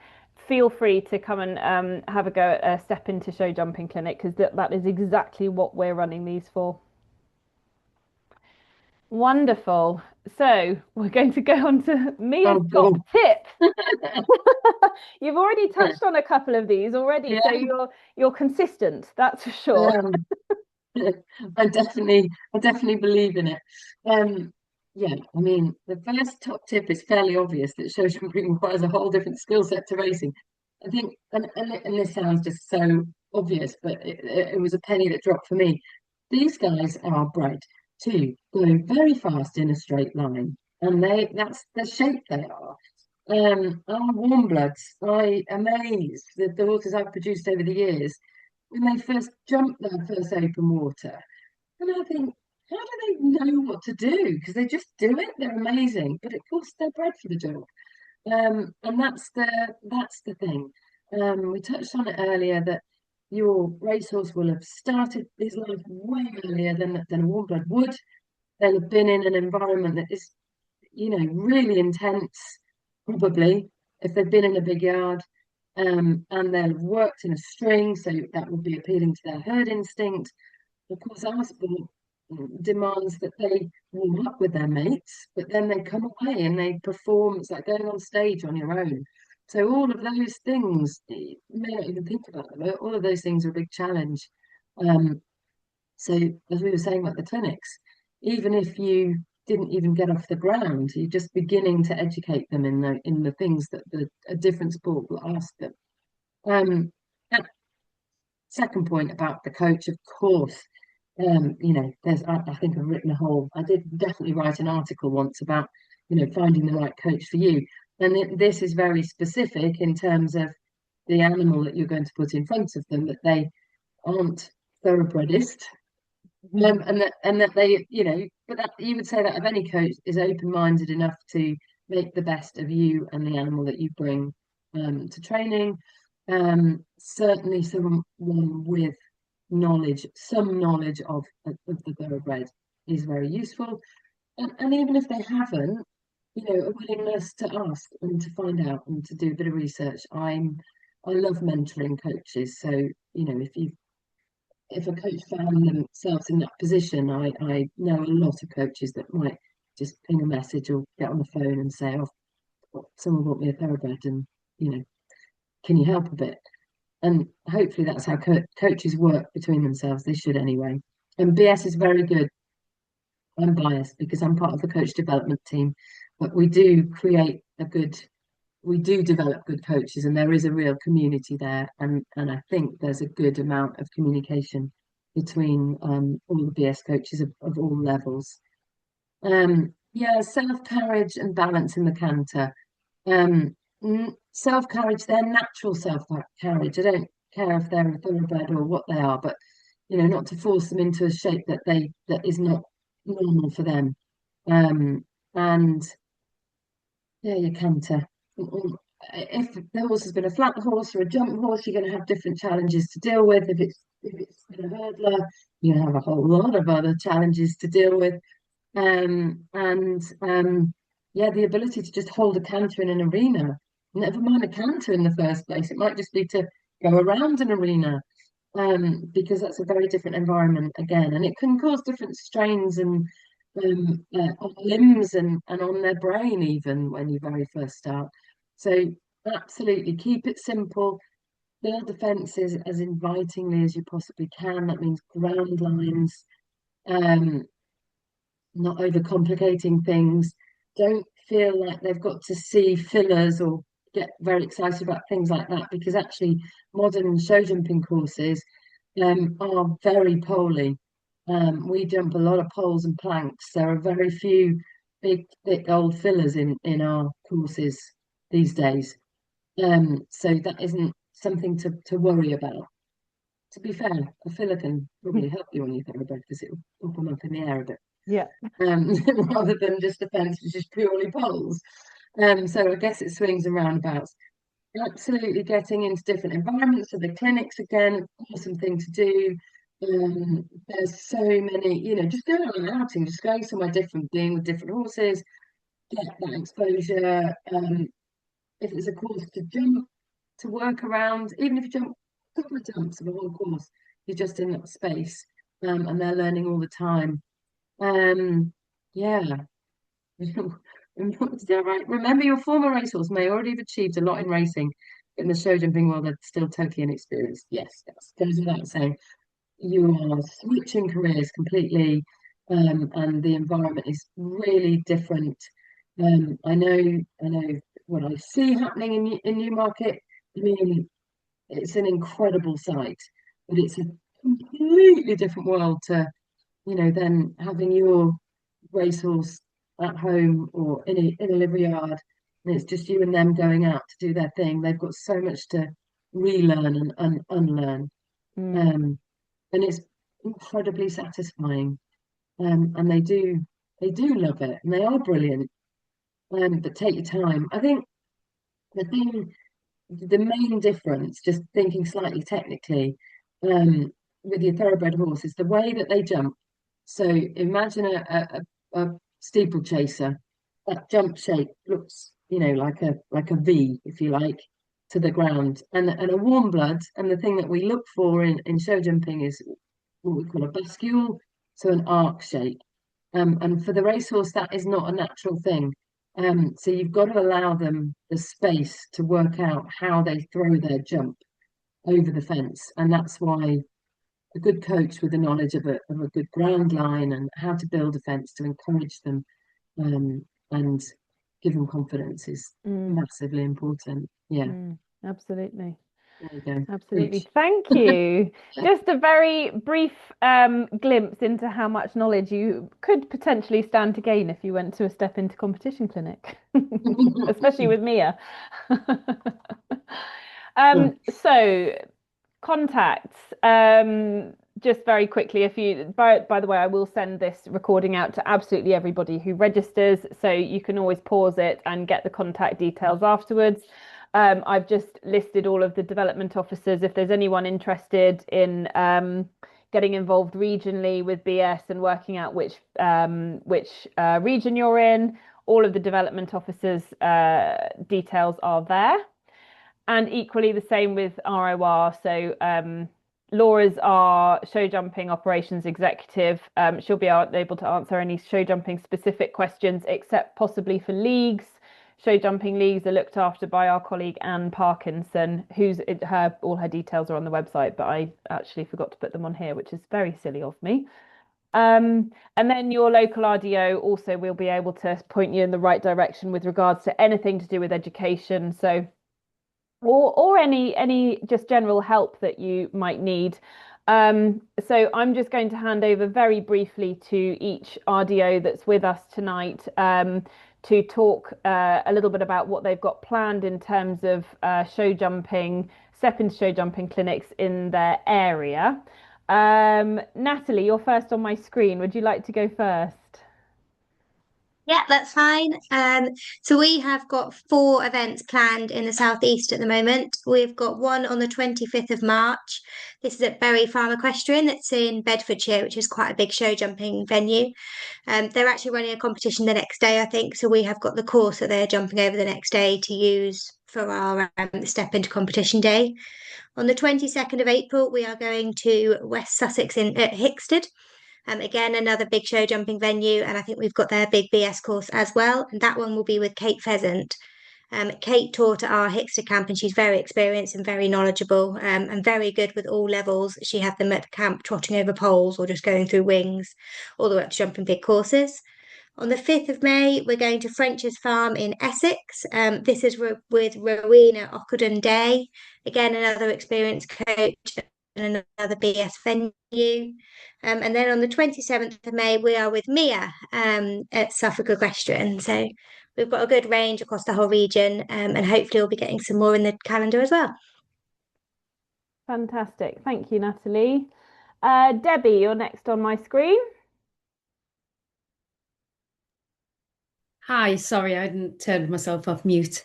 feel free to come and have a go at a Step Into Show Jumping clinic, because that is exactly what we're running these for. Wonderful. So we're going to go on to Mia's top tip. You've already touched on a couple of these already, so you're consistent, that's for sure. I definitely believe in it. I mean, the first top tip is fairly obvious, that show jumping requires a whole different skill set to racing. I think, and this sounds just so obvious, but it was a penny that dropped for me. These guys are bred to go very fast in a straight line, and that's the shape they are. Our warm bloods, I amaze the horses I've produced over the years when they first jump their first open water. And I think, how do they know what to do? Because they just do it. They're amazing. But of course, they're bred for the job. And that's the thing. We touched on it earlier, that your racehorse will have started his life way earlier than a warm blood would. They'll have been in an environment that is, really intense, probably, if they've been in a big yard. And they'll have worked in a string, so that will be appealing to their herd instinct. Of course, our sport demands that they warm up with their mates, but then they come away and they perform. It's like going on stage on your own. So all of those things, you may not even think about them, but all of those things are a big challenge. So as we were saying about the clinics, even if you didn't even get off the ground, you're just beginning to educate them in the things that a different sport will ask them. That second point about the coach, of course, there's I think I've written a whole. I did definitely write an article once about finding the right coach for you, and this is very specific in terms of the animal that you're going to put in front of them, that they aren't thoroughbredist. And that they, but that you would say that of any coach is open-minded enough to make the best of you and the animal that you bring to training. Certainly someone with knowledge, some knowledge of the thoroughbred is very useful. And even if they haven't, a willingness to ask and to find out and to do a bit of research. I love mentoring coaches. So, if a coach found themselves in that position, I know a lot of coaches that might just ping a message or get on the phone and say, "Oh, someone bought me a thoroughbred, and can you help a bit?" And hopefully that's how coaches work between themselves. They should anyway. And BS is very good. I'm biased because I'm part of the coach development team, but we do develop good coaches, and there is a real community there, and I think there's a good amount of communication between all the BS coaches of all levels. Yeah, self-carriage and balance in the canter. Self-carriage, they're natural self-carriage. I don't care if they're a thoroughbred or what they are, but not to force them into a shape that is not normal for them. And yeah, your canter. If the horse has been a flat horse or a jump horse, you're going to have different challenges to deal with. If it's been a hurdler, you're going to have a whole lot of other challenges to deal with. Yeah, the ability to just hold a canter in an arena, never mind a canter in the first place. It might just be to go around an arena, because that's a very different environment again, and it can cause different strains and on limbs and on their brain even when you very first start. So absolutely keep it simple. Build the fences as invitingly as you possibly can. That means ground lines, not overcomplicating things. Don't feel like they've got to see fillers or get very excited about things like that, because actually modern show jumping courses are very poly. We jump a lot of poles and planks. There are very few big, thick old fillers in our courses these days. So that isn't something to worry about. To be fair, a filler can probably help you on your thoroughbred because it'll pop them up in the air a bit. Yeah. Rather than just a fence which is purely poles. So I guess it swings and roundabouts. Absolutely getting into different environments. So the clinics, again, awesome thing to do. There's so many, just going on an outing, just going somewhere different, being with different horses, get that exposure. If it's a course to jump, to work around, even if you jump a couple of jumps of a whole course, you're just in that space, and they're learning all the time. Yeah. Right. Remember, your former racehorse may already have achieved a lot in racing. In the show jumping world, they're still totally inexperienced. Yes, that goes without saying. You are switching careers completely, and the environment is really different. I know what I see happening in Newmarket. I mean, it's an incredible sight, but it's a completely different world to, then having your racehorse at home or in a livery yard, and it's just you and them going out to do their thing. They've got so much to relearn and unlearn, and it's incredibly satisfying. And they do love it, and they are brilliant. But take your time. I think the main difference, just thinking slightly technically, with your thoroughbred horses, the way that they jump. So imagine a steeplechaser. That jump shape looks, like a V, if you like, to the ground. And a warm blood, and the thing that we look for in show jumping is what we call a bascule, so an arc shape. And for the racehorse, that is not a natural thing. So you've got to allow them the space to work out how they throw their jump over the fence. And that's why a good coach with the knowledge of a good ground line and how to build a fence to encourage them and give them confidence is massively important. Yeah, Absolutely. there you go. Absolutely. Preach. Thank you. Just a very brief glimpse into how much knowledge you could potentially stand to gain if you went to a step into competition clinic, especially with Mia. So contacts. Just very quickly, if you, by the way, I will send this recording out to absolutely everybody who registers, so you can always pause it and get the contact details afterwards. I've just listed all of the development officers. If there's anyone interested in getting involved regionally with BS and working out which region you're in, all of the development officers' details are there. And equally the same with ROR. So Laura's our show jumping operations executive. She'll be able to answer any show jumping specific questions, except possibly for leagues. Show jumping leagues are looked after by our colleague Anne Parkinson, who's all her details are on the website, but I actually forgot to put them on here, which is very silly of me. And then your local RDO also will be able to point you in the right direction with regards to anything to do with education. So or any just general help that you might need. So I'm just going to hand over very briefly to each RDO that's with us tonight to talk a little bit about what they've got planned in terms of show jumping, step into show jumping clinics in their area. Natalie, you're first on my screen. Would you like to go first? Yeah, that's fine. So we have got 4 events planned in the southeast at the moment. We've got one on the 25th of March. This is at Bury Farm Equestrian. It's in Bedfordshire, which is quite a big show jumping venue. They're actually running a competition the next day, I think. So we have got the course that they're jumping over the next day to use for our step into competition day. On the 22nd of April, we are going to West Sussex at Hickstead. Again, another big show jumping venue, and I think we've got their big BS course as well. And that one will be with Kate Pheasant. Kate taught at our Hickstead camp, and she's very experienced and very knowledgeable, and very good with all levels. She had them at camp trotting over poles or just going through wings, all the way up to jumping big courses. On the 5th of May, we're going to French's Farm in Essex. This is with Rowena Ockenden Day. Again, another experienced coach and another BS venue. And then on the 27th of May, we are with Mia at Suffolk Equestrian. So we've got a good range across the whole region, and hopefully we'll be getting some more in the calendar as well. Fantastic. Thank you, Natalie. Debbie, you're next on my screen. Hi, sorry, I hadn't turned myself off mute.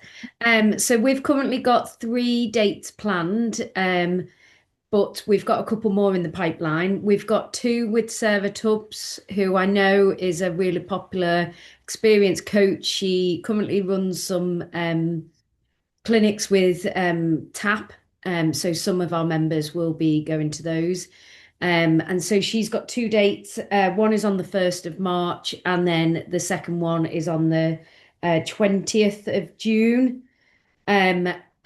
So we've currently got 3 dates planned, but we've got a couple more in the pipeline. We've got 2 with Sarah Tubbs, who I know is a really popular, experienced coach. She currently runs some clinics with TAP, so some of our members will be going to those. And so she's got 2 dates. One is on the 1st of March, and then the second one is on the 20th of June.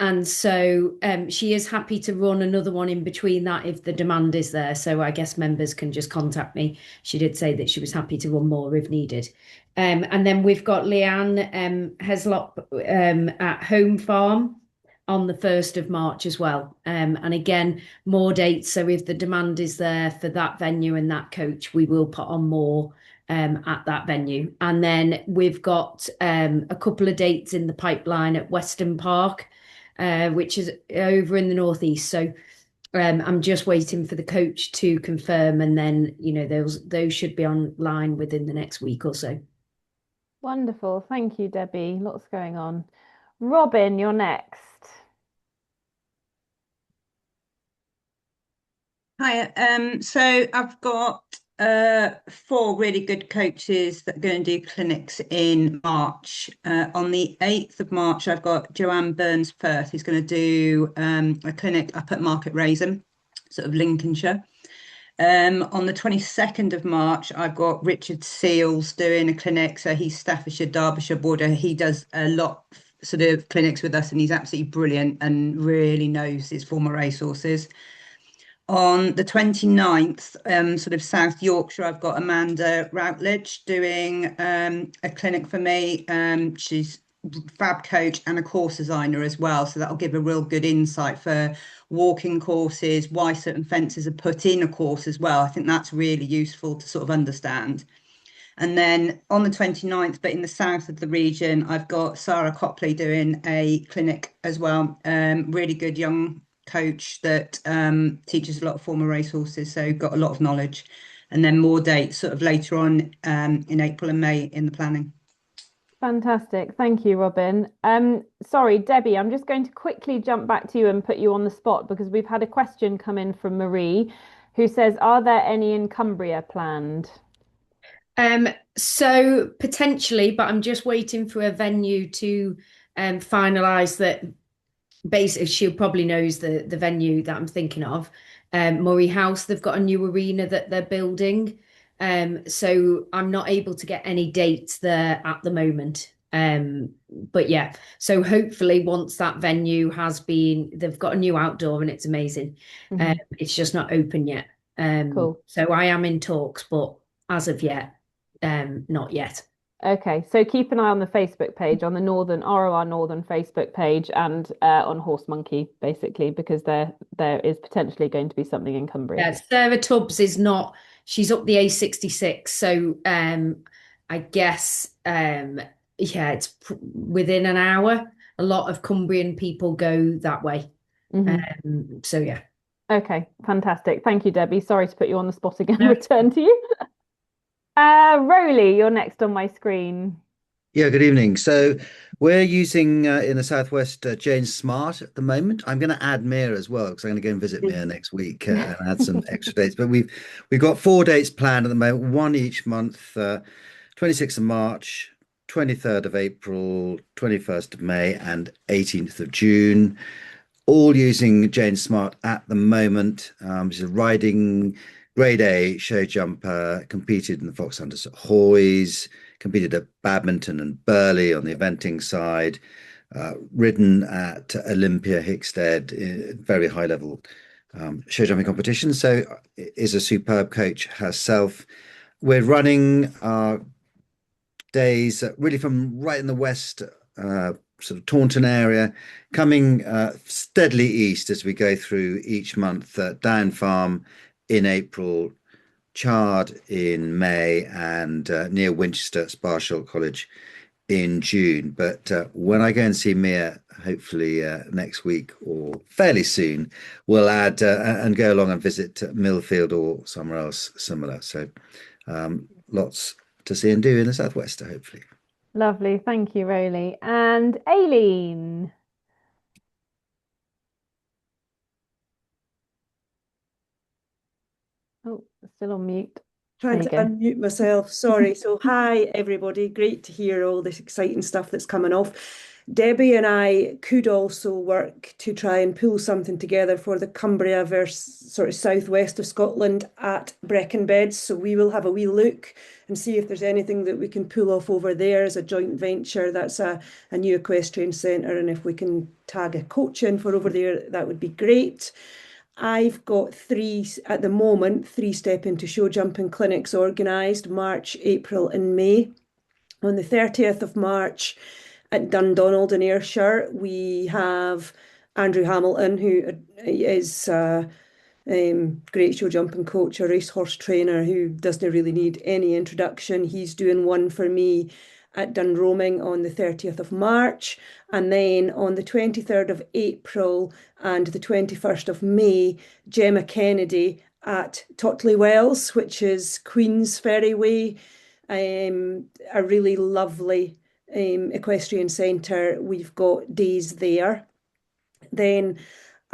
And so she is happy to run another one in between that if the demand is there. So I guess members can just contact me. She did say that she was happy to run more if needed. And then we've got Leanne Heslop at Home Farm on the 1st of March as well. And again, more dates. So if the demand is there for that venue and that coach, we will put on more at that venue. And then we've got a couple of dates in the pipeline at Weston Park, which is over in the northeast. So I'm just waiting for the coach to confirm, and then those should be online within the next week or so. Wonderful. Thank you, Debbie. Lots going on. Robin, you're next. Hi, so I've got four really good coaches that are going to do clinics in March. On the 8th of March, I've got Joanne Burns-Firth, who's going to do a clinic up at Market Rasen, sort of Lincolnshire. On the 22nd of March, I've got Richard Seals doing a clinic. So he's Staffordshire, Derbyshire border. He does a lot sort of clinics with us, and he's absolutely brilliant and really knows his former racehorses. On the 29th, sort of South Yorkshire, I've got Amanda Routledge doing a clinic for me. She's fab coach and a course designer as well. So that'll give a real good insight for walking courses, why certain fences are put in a course as well. I think that's really useful to sort of understand. And then on the 29th, but in the south of the region, I've got Sarah Copley doing a clinic as well. Really good young coach that teaches a lot of former racehorses, so got a lot of knowledge. And then more dates sort of later on in April and May in the planning. Fantastic. Thank you, Robin. Sorry, Debbie, I'm just going to quickly jump back to you and put you on the spot because we've had a question come in from Marie who says, are there any in Cumbria planned? So potentially, but I'm just waiting for a venue to finalise that. Basically, she probably knows the venue that I'm thinking of. Murray House, they've got a new arena that they're building. So I'm not able to get any dates there at the moment. But yeah, so hopefully once that venue has been, they've got a new outdoor and it's amazing. It's just not open yet. Cool. So I am in talks, but as of yet, not yet. Okay, so keep an eye on the Facebook page, on the Northern ROR Northern Facebook page, and on Horse Monkey, basically, because there is potentially going to be something in Cumbria. Yeah, Sarah Tubbs is not. She's up the A66, so I guess yeah, it's within an hour. A lot of Cumbrian people go that way. So yeah. Okay, fantastic. Thank you, Debbie. Sorry to put you on the spot again. Return to you. Rowley, you're next on my screen. Yeah, good evening. So we're using in the Southwest Jane Smart at the moment. I'm going to add Mia as well because I'm going to go and visit Mia next week and add some extra dates. But we've got 4 dates planned at the moment, one each month, 26th of March, 23rd of April, 21st of May, and 18th of June. All using Jane Smart at the moment. She's a riding grade A show jumper, competed in the Fox Hunters at Hoys, competed at Badminton and Burley on the eventing side, ridden at Olympia, Hickstead, very high level show jumping competition. So is a superb coach herself. We're running our days really from right in the west, sort of Taunton area, coming steadily east as we go through each month. Down Farm in April, Chard in May, and near Winchester, Sparsholt College in June. But when I go and see Mia, hopefully next week or fairly soon, we'll add and go along and visit Millfield or somewhere else similar. So lots to see and do in the Southwest, hopefully. Lovely. Thank you, Rowley. And Aileen. Oh, still on mute. Trying to unmute myself. Sorry. So hi, everybody. Great to hear all this exciting stuff that's coming off. Debbie and I could also work to try and pull something together for the Cumbria versus sort of southwest of Scotland at Breckenbeds. So we will have a wee look and see if there's anything that we can pull off over there as a joint venture. That's a new equestrian centre. And if we can tag a coach in for over there, that would be great. I've got at the moment, 3 step into show jumping clinics organised, March, April and May. On the 30th of March at Dundonald in Ayrshire, we have Andrew Hamilton, who is a great show jumping coach, a racehorse trainer who doesn't really need any introduction. He's doing one for me at Dunroaming on the 30th of March. And then on the 23rd of April and the 21st of May, Gemma Kennedy at Totley Wells, which is Queen's Ferry Way, a really lovely equestrian centre. We've got days there. Then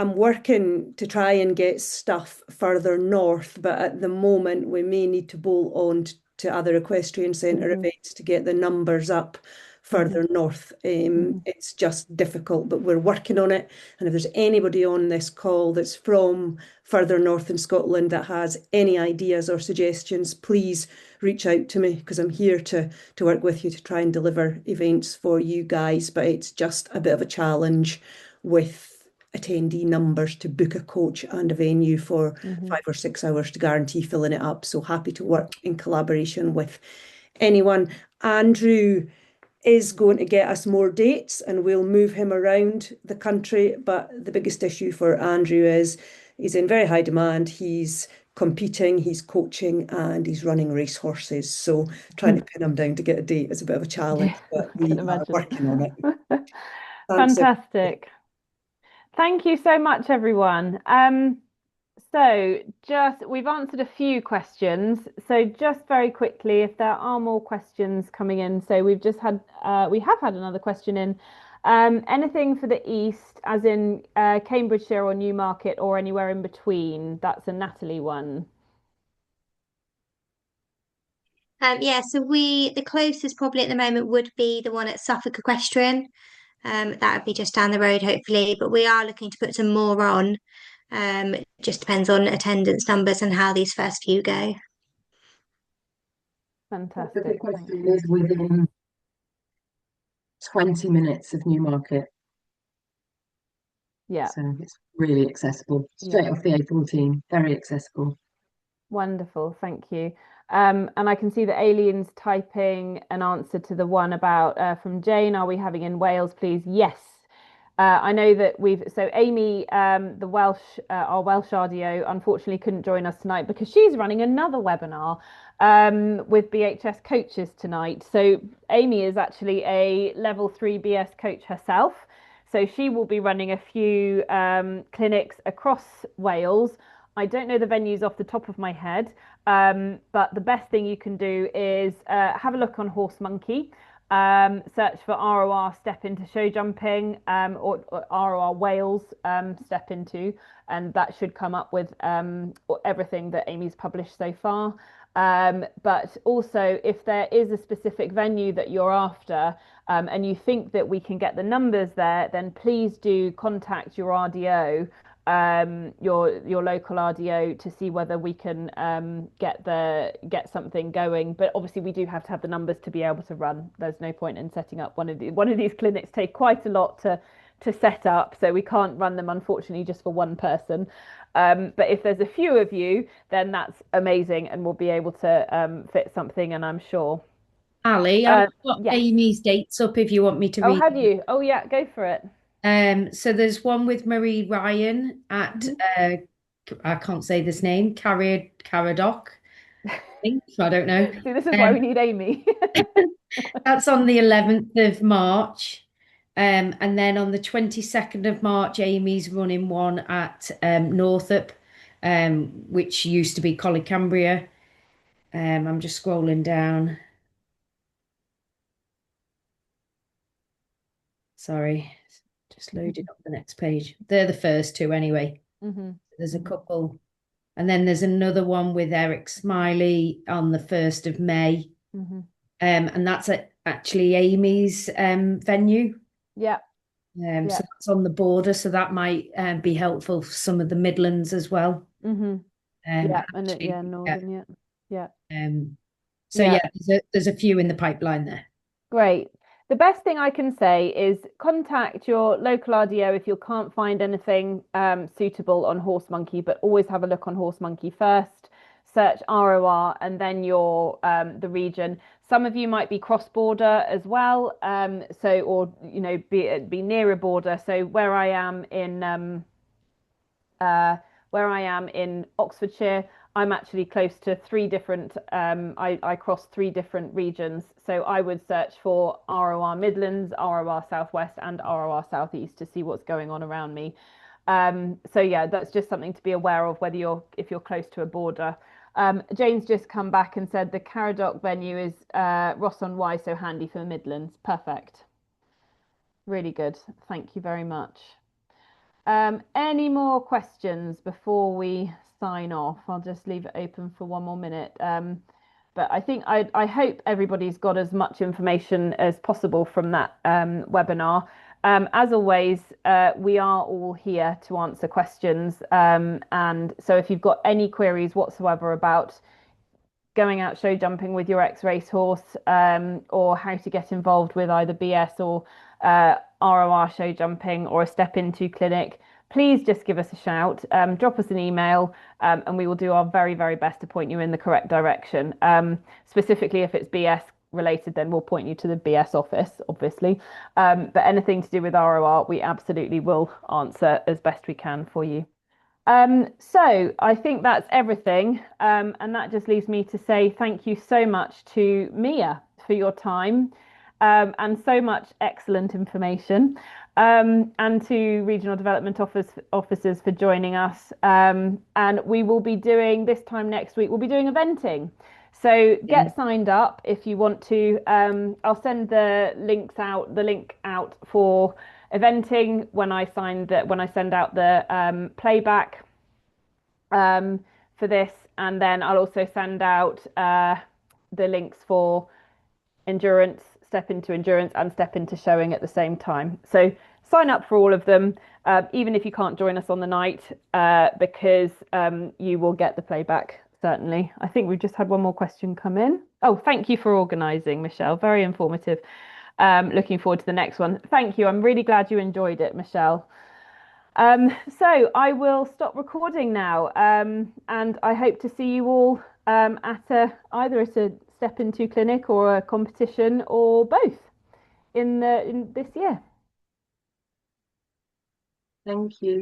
I'm working to try and get stuff further north, but at the moment we may need to bolt on to other equestrian centre events to get the numbers up further north. It's just difficult, but we're working on it. And if there's anybody on this call that's from further north in Scotland that has any ideas or suggestions, please reach out to me, because I'm here to work with you to try and deliver events for you guys. But it's just a bit of a challenge with attendee numbers to book a coach and a venue for 5 or 6 hours to guarantee filling it up. So happy to work in collaboration with anyone. Andrew is going to get us more dates and we'll move him around the country. But the biggest issue for Andrew is he's in very high demand. He's competing, he's coaching, and he's running racehorses. So trying to pin him down to get a date is a bit of a challenge, but we are working on it. Fantastic. Thank you so much, everyone. So we've answered a few questions. So just very quickly, if there are more questions coming in. So we have had another question in. Anything for the East, as in Cambridgeshire or Newmarket or anywhere in between? That's a Natalie one. Yeah, so the closest probably at the moment would be the one at Suffolk Equestrian. That would be just down the road, hopefully. But we are looking to put some more on. It just depends on attendance numbers and how these first few go. Fantastic. The question is within 20 minutes of Newmarket. Yeah. So it's really accessible. Straight off the A14, very accessible. Wonderful, thank you. And I can see that Alien's typing an answer to the one about from Jane. Are we having in Wales, please? Yes. I know that so Amy, the Welsh, our Welsh RDO, unfortunately couldn't join us tonight because she's running another webinar with BHS coaches tonight. So Amy is actually a level 3 BS coach herself. So she will be running a few clinics across Wales. I don't know the venues off the top of my head, but the best thing you can do is have a look on Horse Monkey. Search for ROR Step Into Show Jumping or ROR Wales Step Into, and that should come up with everything that Amy's published so far. But also, if there is a specific venue that you're after and you think that we can get the numbers there, then please do contact your RDO, your local RDO, to see whether we can get something going. But obviously we do have to have the numbers to be able to run. There's no point in setting up one of these clinics. Take quite a lot to set up, so we can't run them, unfortunately, just for one person. But if there's a few of you, then that's amazing, and we'll be able to fit something, and I'm sure. Ali, I've got yes. Amy's dates up if you want me to read. Oh, have you? Oh, yeah, go for it. So there's one with Marie Ryan at I can't say this name, Caradoc. I don't know. See, this is why we need Amy. That's on the 11th of March. And then on the 22nd of March, Amy's running one at Northup, which used to be Collicambria. I'm just scrolling down. Sorry, just loading up the next page. They're the first two anyway. There's a couple. And then there's another one with Eric Smiley on the 1st of May. And that's actually Amy's venue. Yeah. So that's on the border, so that might be helpful for some of the Midlands as well. Northern, yeah. So there's a few in the pipeline there. Great. The best thing I can say is contact your local RDO if you can't find anything suitable on Horse Monkey, but always have a look on Horse Monkey first. Search ROR and then the region. Some of you might be cross-border as well, or be near a border. So where I am in Oxfordshire, I'm actually close to 3 different. I cross 3 different regions. So I would search for ROR Midlands, ROR Southwest, and ROR Southeast to see what's going on around me. So yeah, that's just something to be aware of if you're close to a border. Jane's just come back and said the Caradoc venue is Ross-on-Wye, so handy for the Midlands. Perfect. Really good. Thank you very much. Any more questions before we sign off? I'll just leave it open for one more minute. But I think I hope everybody's got as much information as possible from that webinar. As always, we are all here to answer questions. And so if you've got any queries whatsoever about going out show jumping with your ex-racehorse, or how to get involved with either BS or ROR show jumping or a step into clinic, please just give us a shout, drop us an email, and we will do our very, very best to point you in the correct direction. Specifically, if it's BS related, then we'll point you to the BS office, obviously. But anything to do with ROR, we absolutely will answer as best we can for you. So I think that's everything. And that just leaves me to say thank you so much to Mia for your time, and so much excellent information, and to Regional Development Officers for joining us. And we will be doing, this time next week, we'll be doing eventing. So get signed up if you want to. I'll send the link out for eventing when I send out the playback for this, and then I'll also send out the links for endurance, step into endurance, and step into showing at the same time. So sign up for all of them, even if you can't join us on the night, because you will get the playback. Certainly. I think we've just had one more question come in. Oh, thank you for organising, Michelle. Very informative. Looking forward to the next one. Thank you. I'm really glad you enjoyed it, Michelle. So I will stop recording now, and I hope to see you all at either at a step into clinic or a competition or both in this year. Thank you.